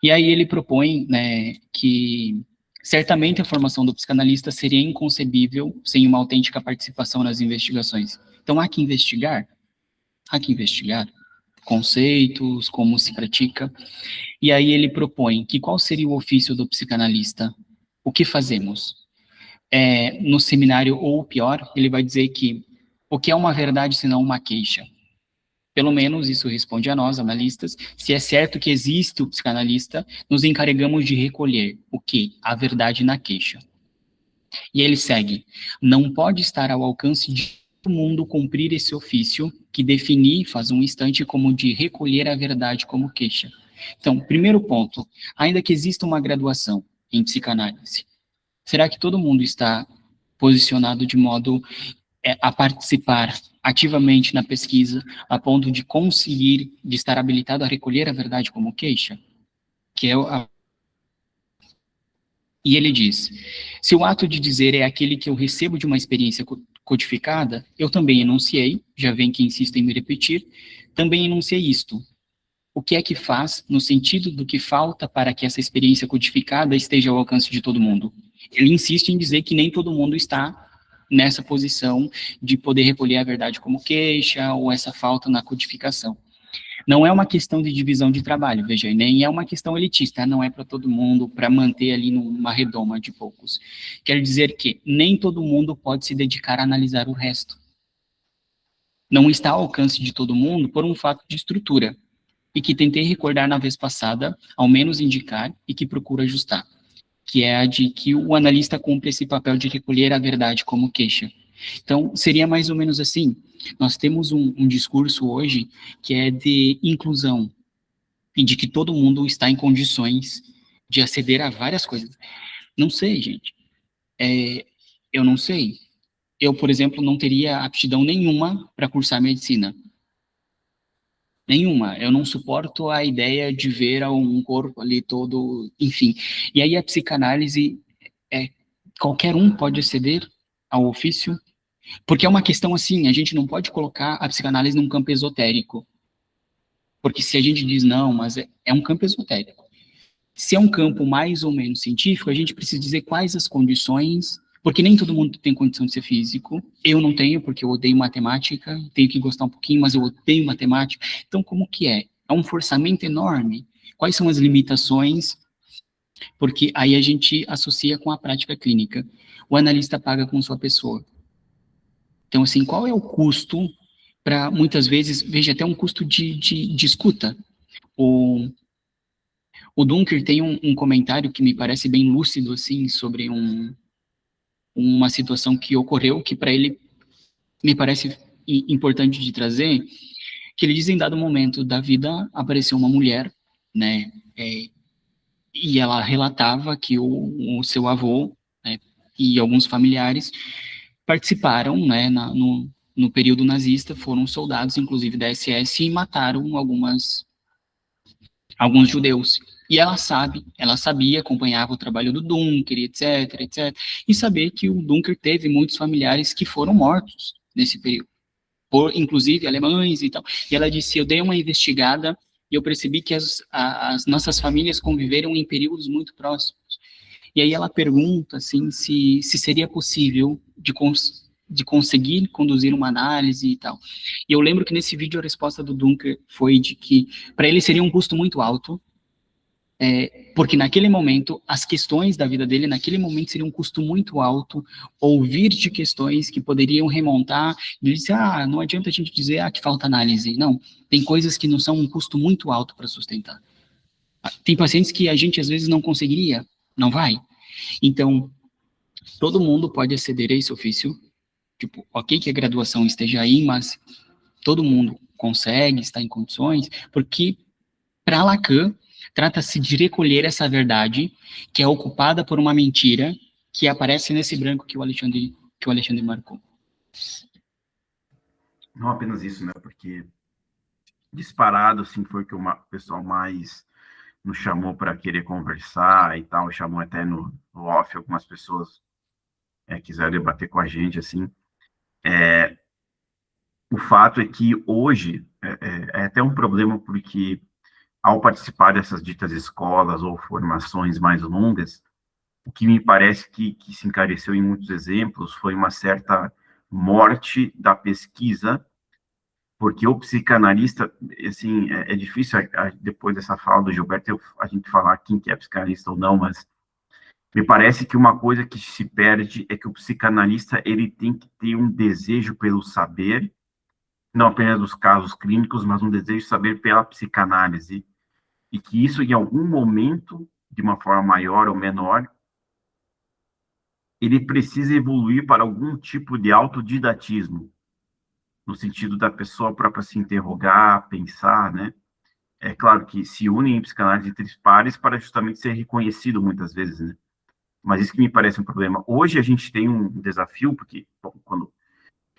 E aí ele propõe, né, que certamente a formação do psicanalista seria inconcebível sem uma autêntica participação nas investigações. Então há que investigar conceitos, como se pratica. E aí ele propõe que qual seria o ofício do psicanalista? O que fazemos? No seminário, ou pior, ele vai dizer que o que é uma verdade senão uma queixa? Pelo menos isso responde a nós, analistas. Se é certo que existe o psicanalista, nos encarregamos de recolher o que? A verdade na queixa. E ele segue, não pode estar ao alcance de todo mundo cumprir esse ofício que defini faz um instante como de recolher a verdade como queixa. Então, primeiro ponto, ainda que exista uma graduação em psicanálise, será que todo mundo está posicionado de modo a participar ativamente na pesquisa, a ponto de conseguir, de estar habilitado a recolher a verdade como queixa? Que é E ele diz, se o ato de dizer é aquele que eu recebo de uma experiência codificada, eu também enunciei, já vem que insisto em me repetir, também enunciei isto. O que é que faz, no sentido do que falta para que essa experiência codificada esteja ao alcance de todo mundo? Ele insiste em dizer que nem todo mundo está nessa posição de poder recolher a verdade como queixa, ou essa falta na codificação. Não é uma questão de divisão de trabalho, veja, nem é uma questão elitista, não é para todo mundo, para manter ali numa redoma de poucos. Quer dizer que nem todo mundo pode se dedicar a analisar o resto. Não está ao alcance de todo mundo por um fato de estrutura, e que tentei recordar na vez passada, ao menos indicar, e que procuro ajustar, que é a de que o analista cumpre esse papel de recolher a verdade como queixa. Então, seria mais ou menos assim, nós temos um discurso hoje que é de inclusão, e de que todo mundo está em condições de aceder a várias coisas. Não sei, gente. Eu não sei. Eu, por exemplo, não teria aptidão nenhuma para cursar medicina. Nenhuma. Eu não suporto a ideia de ver um corpo ali todo, enfim. E aí a psicanálise, qualquer um pode aceder ao ofício, porque é uma questão assim, a gente não pode colocar a psicanálise num campo esotérico. Porque se a gente diz não, mas é um campo esotérico. Se é um campo mais ou menos científico, a gente precisa dizer quais as condições, porque nem todo mundo tem condição de ser físico. Eu não tenho, porque eu odeio matemática, tenho que gostar um pouquinho, mas eu odeio matemática. Então, como que é? É um forçamento enorme. Quais são as limitações? Porque aí a gente associa com a prática clínica. O analista paga com sua pessoa. Então, assim, qual é o custo para, muitas vezes, veja, até um custo de escuta. O Dunker tem um comentário que me parece bem lúcido, assim, sobre uma situação que ocorreu, que para ele me parece importante de trazer, que ele diz em dado momento da vida apareceu uma mulher, né, e ela relatava que o seu avô, né, e alguns familiares participaram, né, no período nazista, foram soldados, inclusive da SS, e mataram alguns judeus. E ela sabia, acompanhava o trabalho do Dunker, etc, etc, e saber que o Dunker teve muitos familiares que foram mortos nesse período, por inclusive alemães e tal. E ela disse, eu dei uma investigada e eu percebi que as nossas famílias conviveram em períodos muito próximos. E aí ela pergunta, assim, se seria possível de conseguir conduzir uma análise e tal. E eu lembro que nesse vídeo a resposta do Dunker foi de que para ele seria um custo muito alto, porque naquele momento, as questões da vida dele, naquele momento, seria um custo muito alto, ouvir de questões que poderiam remontar, e ele disse, não adianta a gente dizer, que falta análise. Não, tem coisas que não são um custo muito alto para sustentar. Tem pacientes que a gente, às vezes, não conseguiria, não vai. Então, todo mundo pode aceder a esse ofício, tipo, ok que a graduação esteja aí, mas todo mundo consegue, está em condições, porque, para Lacan, trata-se de recolher essa verdade que é ocupada por uma mentira que aparece nesse branco que o Alexandre marcou. Não apenas isso, né? Porque disparado, assim, foi que o pessoal mais nos chamou para querer conversar e tal, chamou até no off algumas pessoas quiseram debater com a gente, assim. O fato é que hoje é até um problema porque ao participar dessas ditas escolas ou formações mais longas, o que me parece que se encareceu em muitos exemplos foi uma certa morte da pesquisa, porque o psicanalista, assim, é difícil, depois dessa fala do Gilberto, a gente falar quem que é psicanalista ou não, mas me parece que uma coisa que se perde é que o psicanalista, ele tem que ter um desejo pelo saber, não apenas dos casos clínicos, mas um desejo de saber pela psicanálise, e que isso, em algum momento, de uma forma maior ou menor, ele precisa evoluir para algum tipo de autodidatismo, no sentido da pessoa própria se interrogar, pensar, né? É claro que se unem em psicanálise entre pares para justamente ser reconhecido muitas vezes, né? Mas isso que me parece um problema. Hoje a gente tem um desafio, porque quando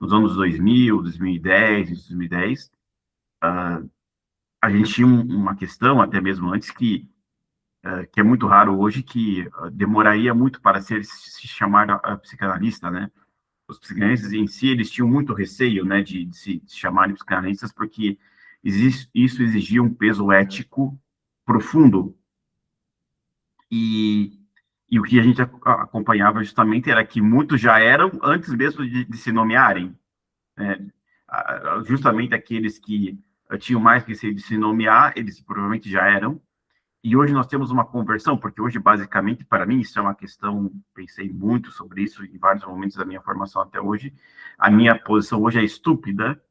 nos anos 2000, 2010, 2010, a gente tinha uma questão, até mesmo antes, que é muito raro hoje, que demoraria muito para se chamar a psicanalista, né? Os psicanalistas em si, eles tinham muito receio, né, de se chamarem psicanalistas, porque isso exigia um peso ético profundo. E, e o que a gente acompanhava justamente era que muitos já eram antes mesmo de se nomearem. Né? Justamente aqueles que tinham mais receio de se nomear, eles provavelmente já eram. E hoje nós temos uma conversão, porque hoje, basicamente, para mim, isso é uma questão, pensei muito sobre isso em vários momentos da minha formação até hoje. A minha posição hoje é estúpida,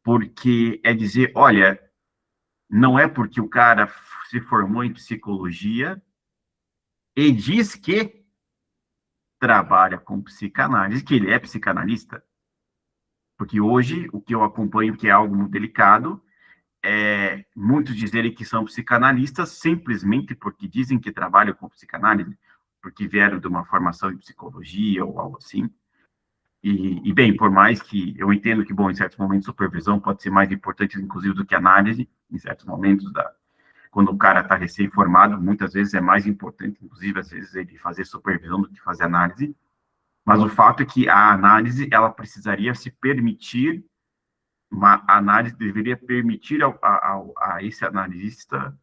porque é dizer, olha, não é porque o cara se formou em psicologia e diz que trabalha com psicanálise, que ele é psicanalista. Porque hoje, o que eu acompanho, que é algo muito delicado, muitos dizerem que são psicanalistas simplesmente porque dizem que trabalham com psicanálise, porque vieram de uma formação em psicologia ou algo assim. Bem, por mais que eu entendo que, bom, em certos momentos, supervisão pode ser mais importante, inclusive, do que análise, em certos momentos, quando o cara está recém-formado, muitas vezes é mais importante, inclusive, às vezes, ele fazer supervisão do que fazer análise. Mas o fato é que a análise, ela precisaria se permitir, uma análise deveria permitir a esse analista,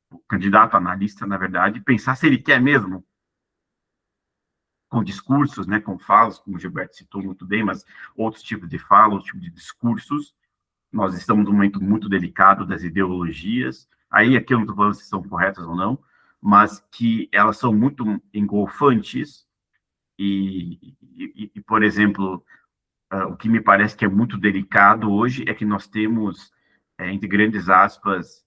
o candidato analista, na verdade, pensar se ele quer mesmo, com discursos, né, com falas, como o Gilberto citou muito bem, mas outros tipos de falas, outros tipos de discursos. Nós estamos num momento muito delicado das ideologias, aí aqui eu não estou falando se são corretas ou não, mas que elas são muito engolfantes por exemplo, o que me parece que é muito delicado hoje é que nós temos, entre grandes aspas,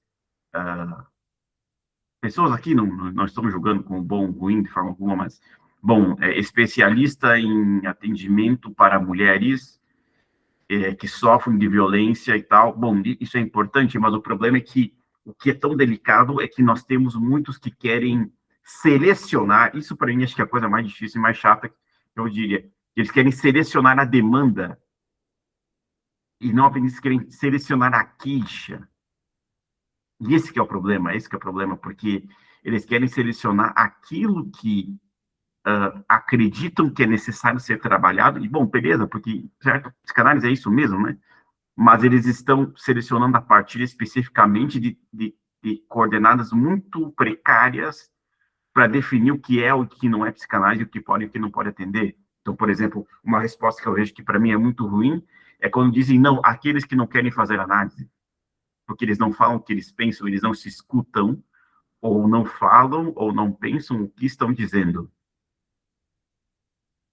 pessoas aqui, não estamos julgando com bom ou ruim de forma alguma, mas, bom, especialista em atendimento para mulheres que sofrem de violência e tal. Bom, isso é importante, mas o problema é que o que é tão delicado é que nós temos muitos que querem selecionar, isso para mim acho que é a coisa mais difícil e mais chata, eu diria, eles querem selecionar a demanda e não apenas querem selecionar a queixa. E esse que é o problema, esse que é o problema, porque eles querem selecionar aquilo que acreditam que é necessário ser trabalhado, e bom, beleza, porque, certo, psicanálise é isso mesmo, né? Mas eles estão selecionando a partir especificamente de coordenadas muito precárias para definir o que é o que não é psicanálise, o que pode e o que não pode atender. Então, por exemplo, uma resposta que eu vejo que para mim é muito ruim é quando dizem não, aqueles que não querem fazer análise, porque eles não falam o que eles pensam, eles não se escutam, ou não falam, ou não pensam o que estão dizendo.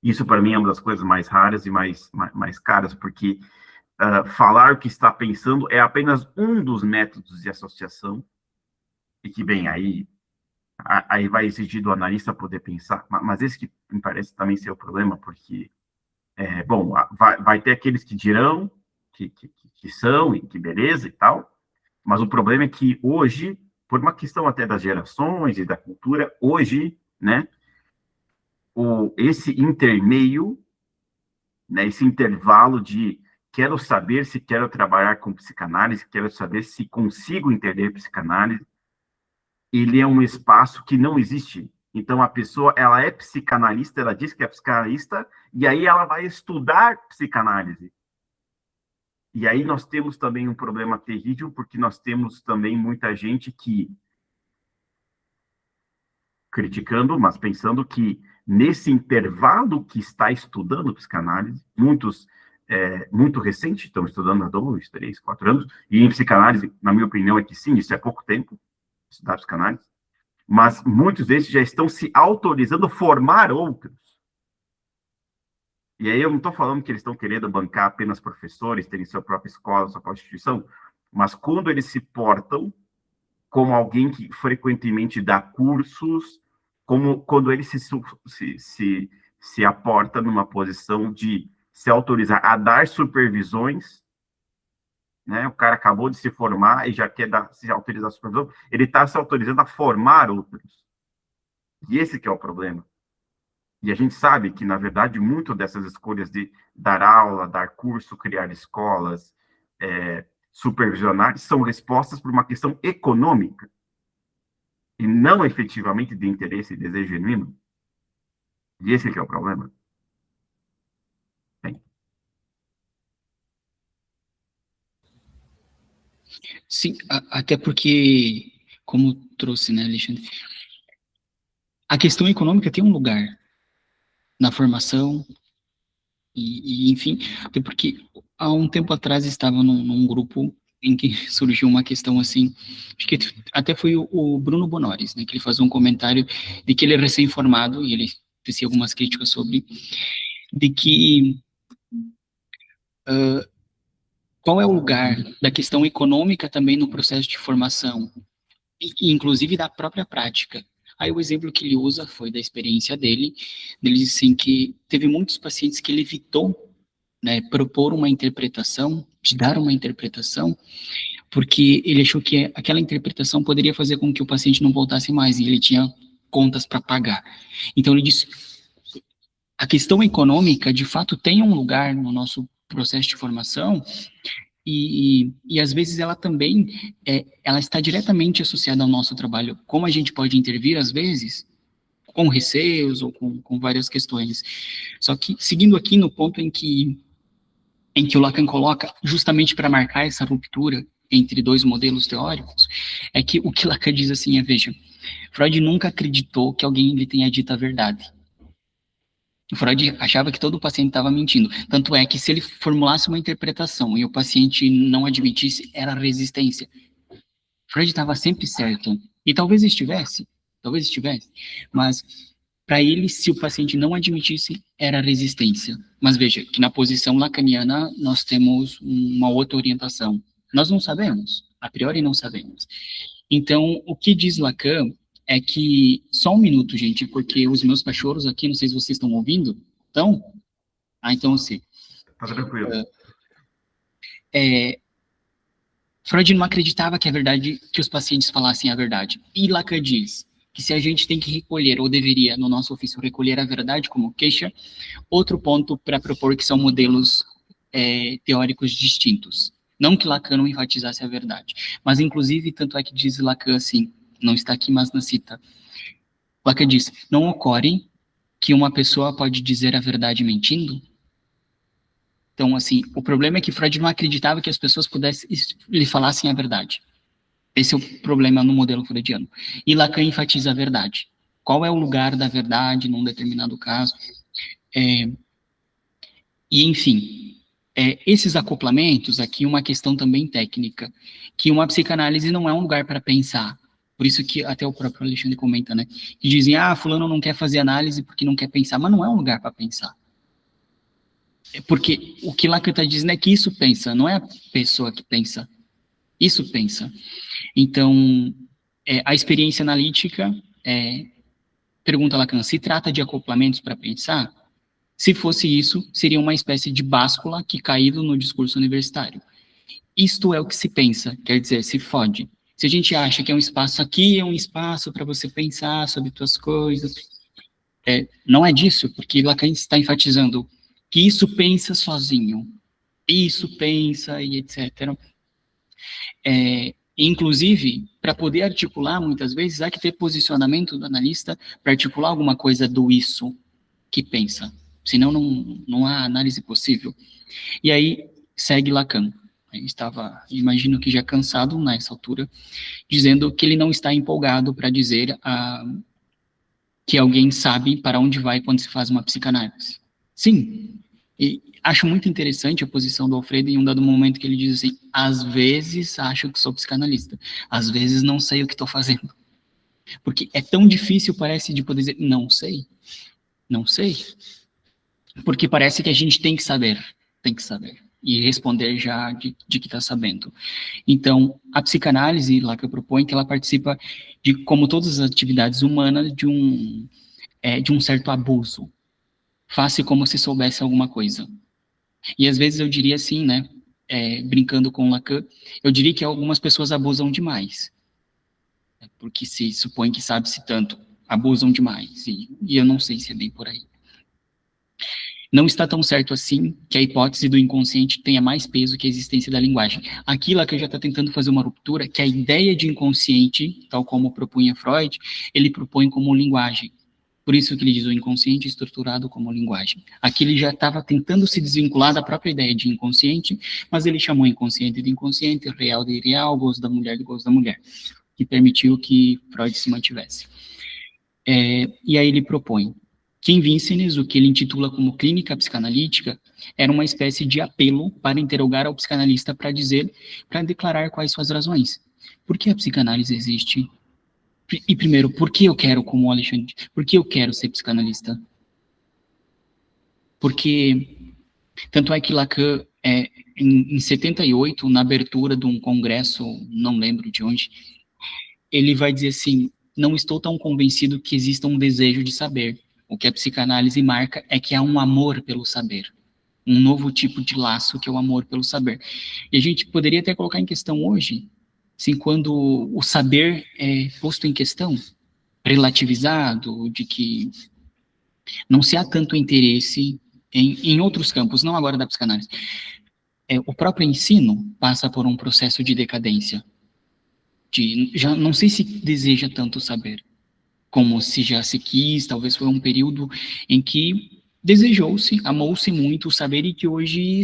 Isso, para mim, é uma das coisas mais raras e mais caras, porque falar o que está pensando é apenas um dos métodos de associação, e que, bem, aí vai exigir do analista poder pensar, mas esse que me parece também ser o problema, porque, bom, vai ter aqueles que dirão que são, e que beleza e tal, mas o problema é que hoje, por uma questão até das gerações e da cultura, hoje, né, esse intermeio, né, esse intervalo de quero saber se quero trabalhar com psicanálise, quero saber se consigo entender psicanálise, ele é um espaço que não existe. Então, a pessoa, ela é psicanalista, ela diz que é psicanalista, e aí ela vai estudar psicanálise. E aí nós temos também um problema terrível, porque nós temos também muita gente que, criticando, mas pensando que nesse intervalo que está estudando psicanálise, muitos, muito recente, estão estudando há 2, 3, 4 anos, e em psicanálise, na minha opinião, é que sim, isso é pouco tempo, estudar psicanálise, mas muitos desses já estão se autorizando a formar outros. E aí eu não estou falando que eles estão querendo bancar apenas professores, terem sua própria escola, sua própria instituição, mas quando eles se portam como alguém que frequentemente dá cursos, como quando ele se aporta numa posição de se autorizar a dar supervisões, né? O cara acabou de se formar e já quer se autorizar a supervisão, ele está se autorizando a formar outros. E esse que é o problema. E a gente sabe que, na verdade, muito dessas escolhas de dar aula, dar curso, criar escolas, supervisionar, são respostas por uma questão econômica, e não efetivamente de interesse e desejo genuíno. E esse que é o problema. Bem. Sim, até porque, como trouxe, né, Alexandre, a questão econômica tem um lugar na formação, enfim, até porque há um tempo atrás estava num grupo em que surgiu uma questão assim, acho que até foi o Bruno Bonoris, né, que ele faz um comentário de que ele é recém-formado, e ele fez algumas críticas sobre, de que qual é o lugar da questão econômica também no processo de formação, e inclusive da própria prática. Aí o exemplo que ele usa foi da experiência dele, ele diz assim que teve muitos pacientes que ele evitou, né, propor uma interpretação, de dar uma interpretação, porque ele achou que aquela interpretação poderia fazer com que o paciente não voltasse mais, e ele tinha contas para pagar. Então ele disse, a questão econômica, de fato, tem um lugar no nosso processo de formação, e às vezes ela também, ela está diretamente associada ao nosso trabalho. Como a gente pode intervir, às vezes, com receios ou com várias questões. Só que, seguindo aqui no ponto em que o Lacan coloca, justamente para marcar essa ruptura entre dois modelos teóricos, é que o que Lacan diz assim veja, Freud nunca acreditou que alguém lhe tenha dito a verdade. Freud achava que todo paciente estava mentindo. Tanto é que se ele formulasse uma interpretação e o paciente não admitisse, era resistência. Freud estava sempre certo. E talvez estivesse, mas para ele, se o paciente não admitisse, era resistência. Mas veja, que na posição lacaniana nós temos uma outra orientação. Nós não sabemos, a priori não sabemos. Então, o que diz Lacan é que, só um minuto, gente, porque os meus cachorros aqui, não sei se vocês estão ouvindo, então, então sim. Tá tranquilo. Freud não acreditava que que os pacientes falassem a verdade. E Lacan diz que se a gente tem que recolher, ou deveria, no nosso ofício, recolher a verdade como queixa, outro ponto para propor que são modelos teóricos distintos. Não que Lacan não enfatizasse a verdade, mas inclusive, tanto é que diz Lacan assim, não está aqui, mas na cita, Lacan diz, não ocorre que uma pessoa pode dizer a verdade mentindo? Então, assim, o problema é que Freud não acreditava que as pessoas lhe falassem a verdade. Esse é o problema no modelo freudiano. E Lacan enfatiza a verdade. Qual é o lugar da verdade num determinado caso? E, enfim, esses acoplamentos, aqui uma questão também técnica, que uma psicanálise não é um lugar para pensar. Por isso que até o próprio Alexandre comenta, né? Que dizem, fulano não quer fazer análise porque não quer pensar, mas não é um lugar para pensar. Porque o que Lacan está dizendo é que isso pensa, não é a pessoa que pensa. Isso pensa. Então, a experiência analítica, pergunta Lacan, se trata de acoplamentos para pensar? Se fosse isso, seria uma espécie de báscula que caído no discurso universitário. Isto é o que se pensa, quer dizer, se fode. Se a gente acha que é um espaço aqui, é um espaço para você pensar sobre suas coisas, não é disso, porque Lacan está enfatizando que isso pensa sozinho. isso, pensa e etc. Inclusive, para poder articular, muitas vezes, há que ter posicionamento do analista para articular alguma coisa do isso que pensa. Senão, não há análise possível. E aí, segue Lacan. Ele estava, imagino que já cansado nessa altura, dizendo que ele não está empolgado para dizer que alguém sabe para onde vai quando se faz uma psicanálise. Sim, e acho muito interessante a posição do Alfredo em um dado momento que ele diz assim, às vezes acho que sou psicanalista, às vezes não sei o que estou fazendo. Porque é tão difícil, parece, de poder dizer, não sei, não sei. Porque parece que a gente tem que saber, e responder já de que está sabendo. Então, a psicanálise, lá que eu proponho, que ela participa de, como todas as atividades humanas, de um certo abuso. Faça como se soubesse alguma coisa. E às vezes eu diria assim, né, brincando com Lacan, eu diria que algumas pessoas abusam demais, porque se supõe que sabe-se tanto, abusam demais, e eu não sei se é bem por aí. Não está tão certo assim que a hipótese do inconsciente tenha mais peso que a existência da linguagem. Aqui Lacan já está tentando fazer uma ruptura, que a ideia de inconsciente, tal como propunha Freud, ele propõe como linguagem. Por isso que ele diz o inconsciente estruturado como linguagem. Aqui ele já estava tentando se desvincular da própria ideia de inconsciente, mas ele chamou inconsciente de inconsciente, real de real, gozo da mulher de gozo da mulher, que permitiu que Freud se mantivesse. E aí ele propõe que em Vincennes, o que ele intitula como clínica psicanalítica, era uma espécie de apelo para interrogar ao psicanalista para declarar quais suas razões. Por que a psicanálise existe? E primeiro, por que eu quero, como o Alexandre, por que eu quero ser psicanalista? Porque, tanto é que Lacan, em 78, na abertura de um congresso, não lembro de onde, ele vai dizer assim, não estou tão convencido que exista um desejo de saber. O que a psicanálise marca é que há um amor pelo saber. Um novo tipo de laço que é o amor pelo saber. E a gente poderia até colocar em questão hoje, assim, quando o saber é posto em questão, relativizado, de que não se há tanto interesse em outros campos, não agora da psicanálise. O próprio ensino passa por um processo de decadência. Já não sei se deseja tanto saber, como se já se quis, talvez foi um período em que desejou-se, amou-se muito o saber e que hoje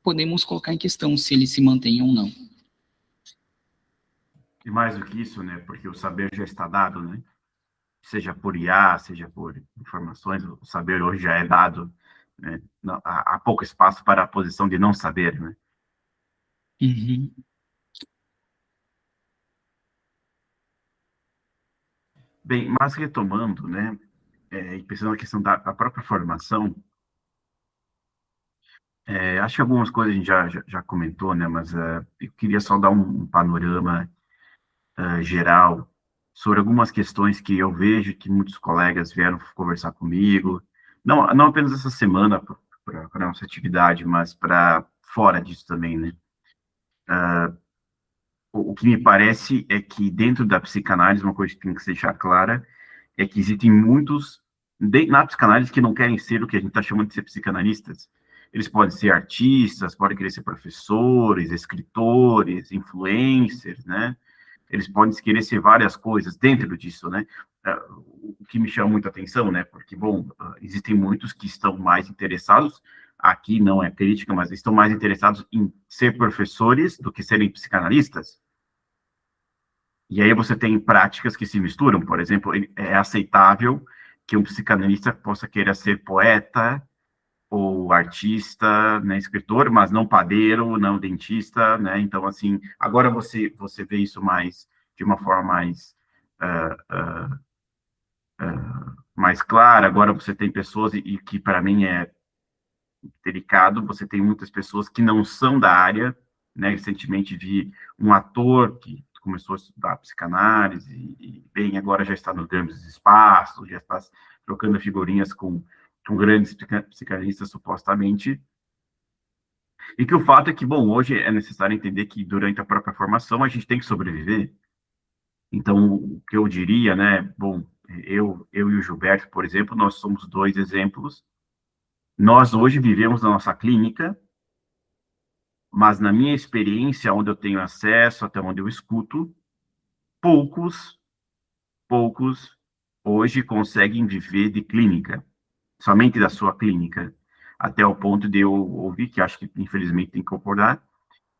podemos colocar em questão se ele se mantém ou não. E mais do que isso, né, porque o saber já está dado, né, seja por IA, seja por informações, o saber hoje já é dado, né, há pouco espaço para a posição de não saber, né. Uhum. Bem, mas retomando, né, e pensando na questão da própria formação, acho que algumas coisas a gente já comentou, né, mas eu queria só dar um panorama geral sobre algumas questões que eu vejo que muitos colegas vieram conversar comigo, não apenas essa semana para a nossa atividade, mas para fora disso também, né. O que me parece é que dentro da psicanálise, uma coisa que tem que ser deixar clara, é que existem muitos na psicanálise que não querem ser o que a gente está chamando de ser psicanalistas. Eles podem ser artistas, podem querer ser professores, escritores, influencers, né? Eles podem querer ser várias coisas dentro disso, né? O que me chama muita atenção, né? Porque, bom, existem muitos que estão mais interessados, aqui não é crítica, mas estão mais interessados em ser professores do que serem psicanalistas. E aí você tem práticas que se misturam, por exemplo, é aceitável que um psicanalista possa querer ser poeta ou artista, né, escritor, mas não padeiro, não dentista, né? Então, assim, agora você vê isso mais de uma forma mais clara. Agora você tem pessoas e que para mim é delicado. Você tem muitas pessoas que não são da área, né? Recentemente vi um ator que começou a estudar psicanálise e bem, agora já está nos grandes espaços, já está trocando figurinhas com grandes psicanalistas, supostamente. E que o fato é que, bom, hoje é necessário entender que durante a própria formação a gente tem que sobreviver. Então, o que eu diria, né, bom, eu e o Gilberto, por exemplo, nós somos dois exemplos. Nós hoje vivemos na nossa clínica, mas na minha experiência, onde eu tenho acesso, até onde eu escuto, poucos hoje conseguem viver de clínica, somente da sua clínica, até o ponto de eu ouvir, que acho que infelizmente tem que concordar,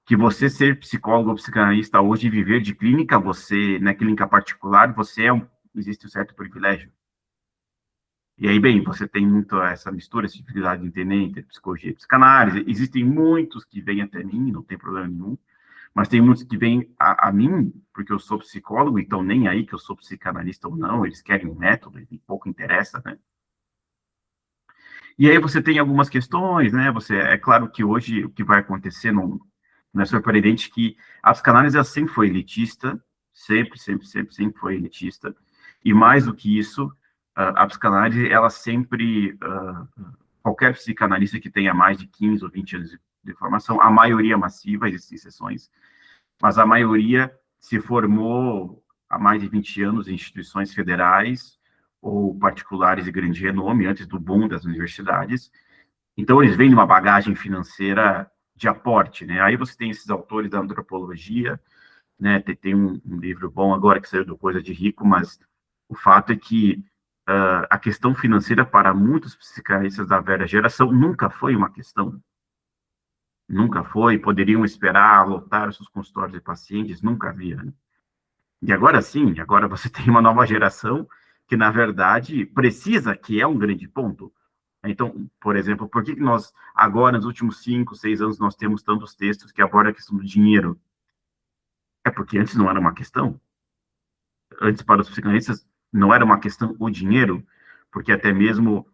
que você ser psicólogo ou psicanalista hoje e viver de clínica, você, na clínica particular, existe um certo privilégio. E aí, bem, você tem muito essa mistura, essa dificuldade de entender entre psicologia e psicanálise. Existem muitos que vêm até mim, não tem problema nenhum, mas tem muitos que vêm a mim, porque eu sou psicólogo, então nem aí que eu sou psicanalista ou não, eles querem um método, e pouco interessa, né? E aí você tem algumas questões, né? É claro que hoje o que vai acontecer não é surpreendente que a psicanálise ela sempre foi elitista, sempre foi elitista, e mais do que isso, a psicanálise, ela sempre, qualquer psicanalista que tenha mais de 15 ou 20 anos de formação, a maioria massiva, existem exceções, mas a maioria se formou há mais de 20 anos em instituições federais ou particulares de grande renome, antes do boom das universidades. Então, eles vêm de uma bagagem financeira de aporte, né? Aí você tem esses autores da antropologia, né? Tem um livro bom agora que saiu do Coisa de Rico, mas o fato é que a questão financeira para muitos psicanalistas da velha geração nunca foi uma questão. Nunca foi, poderiam esperar lotar os seus consultórios de pacientes, nunca havia, né? E agora sim, agora você tem uma nova geração que, na verdade, precisa, que é um grande ponto. Então, por exemplo, por que nós, agora, nos últimos 5, 6 anos, nós temos tantos textos que abordam a questão do dinheiro? É porque antes não era uma questão. Antes, para os psicanalistas, não era uma questão o dinheiro, porque até mesmo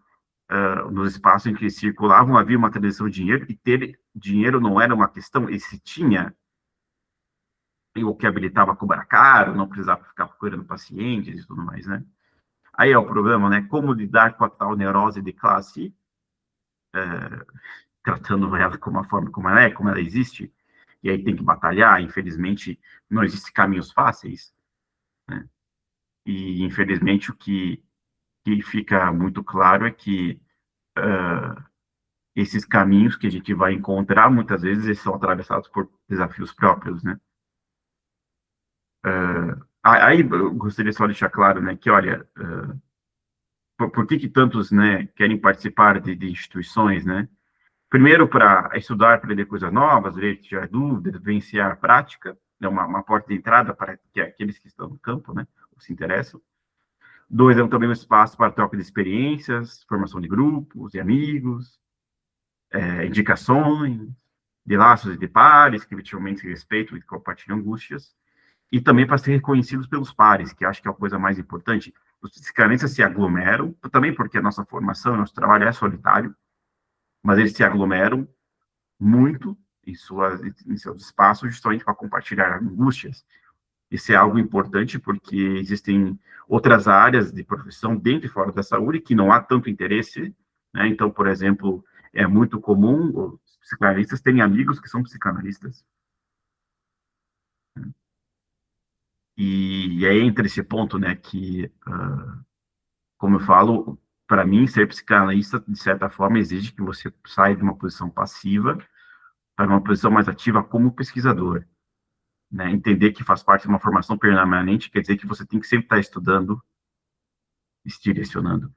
nos espaços em que circulavam havia uma tradição de dinheiro, e ter dinheiro não era uma questão, e se tinha, o que habilitava a cobrar caro, não precisava ficar procurando pacientes e tudo mais, né? Aí é o problema, né? Como lidar com a tal neurose de classe, tratando ela como a forma como ela existe, e aí tem que batalhar, infelizmente, não existem caminhos fáceis, né? E, infelizmente, que fica muito claro é que esses caminhos que a gente vai encontrar, muitas vezes, eles são atravessados por desafios próprios, né? Aí eu gostaria só de deixar claro, né, que, olha, por que tantos, né, querem participar de instituições, né? Primeiro, para estudar, aprender coisas novas, ver, tirar dúvidas, vivenciar a prática, é uma porta de entrada para que aqueles que estão no campo, né, se interessam. Dois, é também um espaço para troca de experiências, formação de grupos, de amigos, indicações, de laços e de pares, que efetivamente se respeitam e compartilham angústias, e também para ser reconhecidos pelos pares, que acho que é a coisa mais importante. Os psicanalistas se aglomeram, também porque a nossa formação, nosso trabalho é solitário, mas eles se aglomeram muito em seus espaços, justamente para compartilhar angústias. Isso é algo importante porque existem outras áreas de profissão dentro e fora da saúde que não há tanto interesse, né? Então, por exemplo, é muito comum os psicanalistas terem amigos que são psicanalistas. E é entre esse ponto, né, que, como eu falo, para mim, ser psicanalista, de certa forma, exige que você saia de uma posição passiva para uma posição mais ativa como pesquisador, né? Entender que faz parte de uma formação permanente quer dizer que você tem que sempre estar estudando e se direcionando.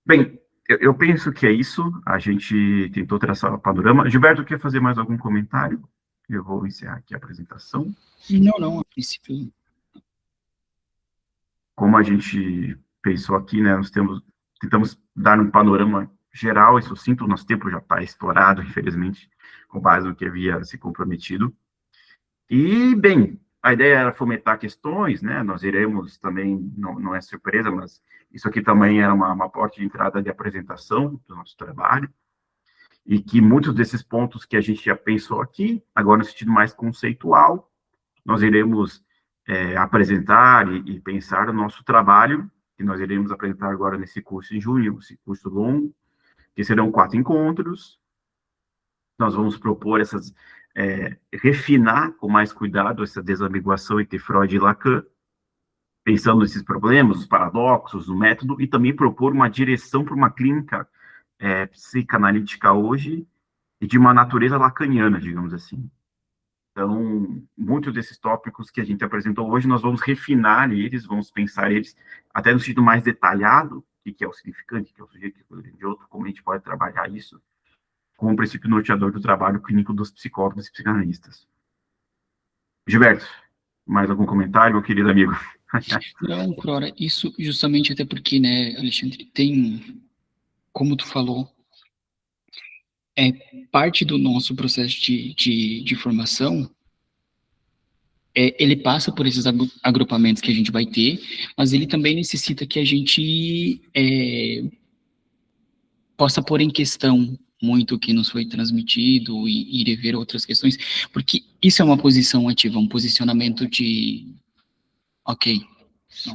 Bem, eu penso que é isso. A gente tentou traçar o panorama. Gilberto, quer fazer mais algum comentário? Eu vou encerrar aqui a apresentação. Não, a princípio. Como a gente pensou aqui, né, tentamos dar um panorama geral e sucinto. O nosso tempo já está explorado, infelizmente, com base no que havia se comprometido. E, bem, a ideia era fomentar questões, né? Nós iremos também, não é surpresa, mas isso aqui também era uma porta de entrada de apresentação do nosso trabalho, e que muitos desses pontos que a gente já pensou aqui, agora no sentido mais conceitual, nós iremos apresentar e pensar o nosso trabalho, que nós iremos apresentar agora nesse curso em junho, esse curso longo, que serão 4 encontros. Nós vamos propor refinar com mais cuidado essa desambiguação entre Freud e Lacan, pensando nesses problemas, os paradoxos, o método, e também propor uma direção para uma clínica psicanalítica hoje, e de uma natureza lacaniana, digamos assim. Então, muitos desses tópicos que a gente apresentou hoje, nós vamos refinar eles, vamos pensar eles até no sentido mais detalhado, o que é o significante, o que é o sujeito, o que é de outro, como a gente pode trabalhar isso, com o princípio norteador do trabalho clínico dos psicólogos e psicanalistas. Gilberto, mais algum comentário, meu querido amigo? Não, Flora, isso justamente até porque, né, Alexandre, tem, como tu falou, é parte do nosso processo de formação, ele passa por esses agrupamentos que a gente vai ter, mas ele também necessita que a gente possa pôr em questão muito o que nos foi transmitido e rever outras questões, porque isso é uma posição ativa, um posicionamento de, ok,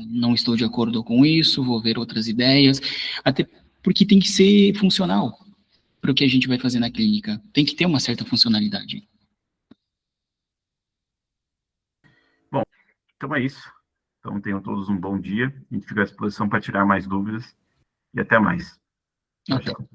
não estou de acordo com isso, vou ver outras ideias, até porque tem que ser funcional para o que a gente vai fazer na clínica, tem que ter uma certa funcionalidade. Bom, então é isso. Então tenham todos um bom dia, a gente fica à disposição para tirar mais dúvidas, e até mais. Tchau, Até. tchau.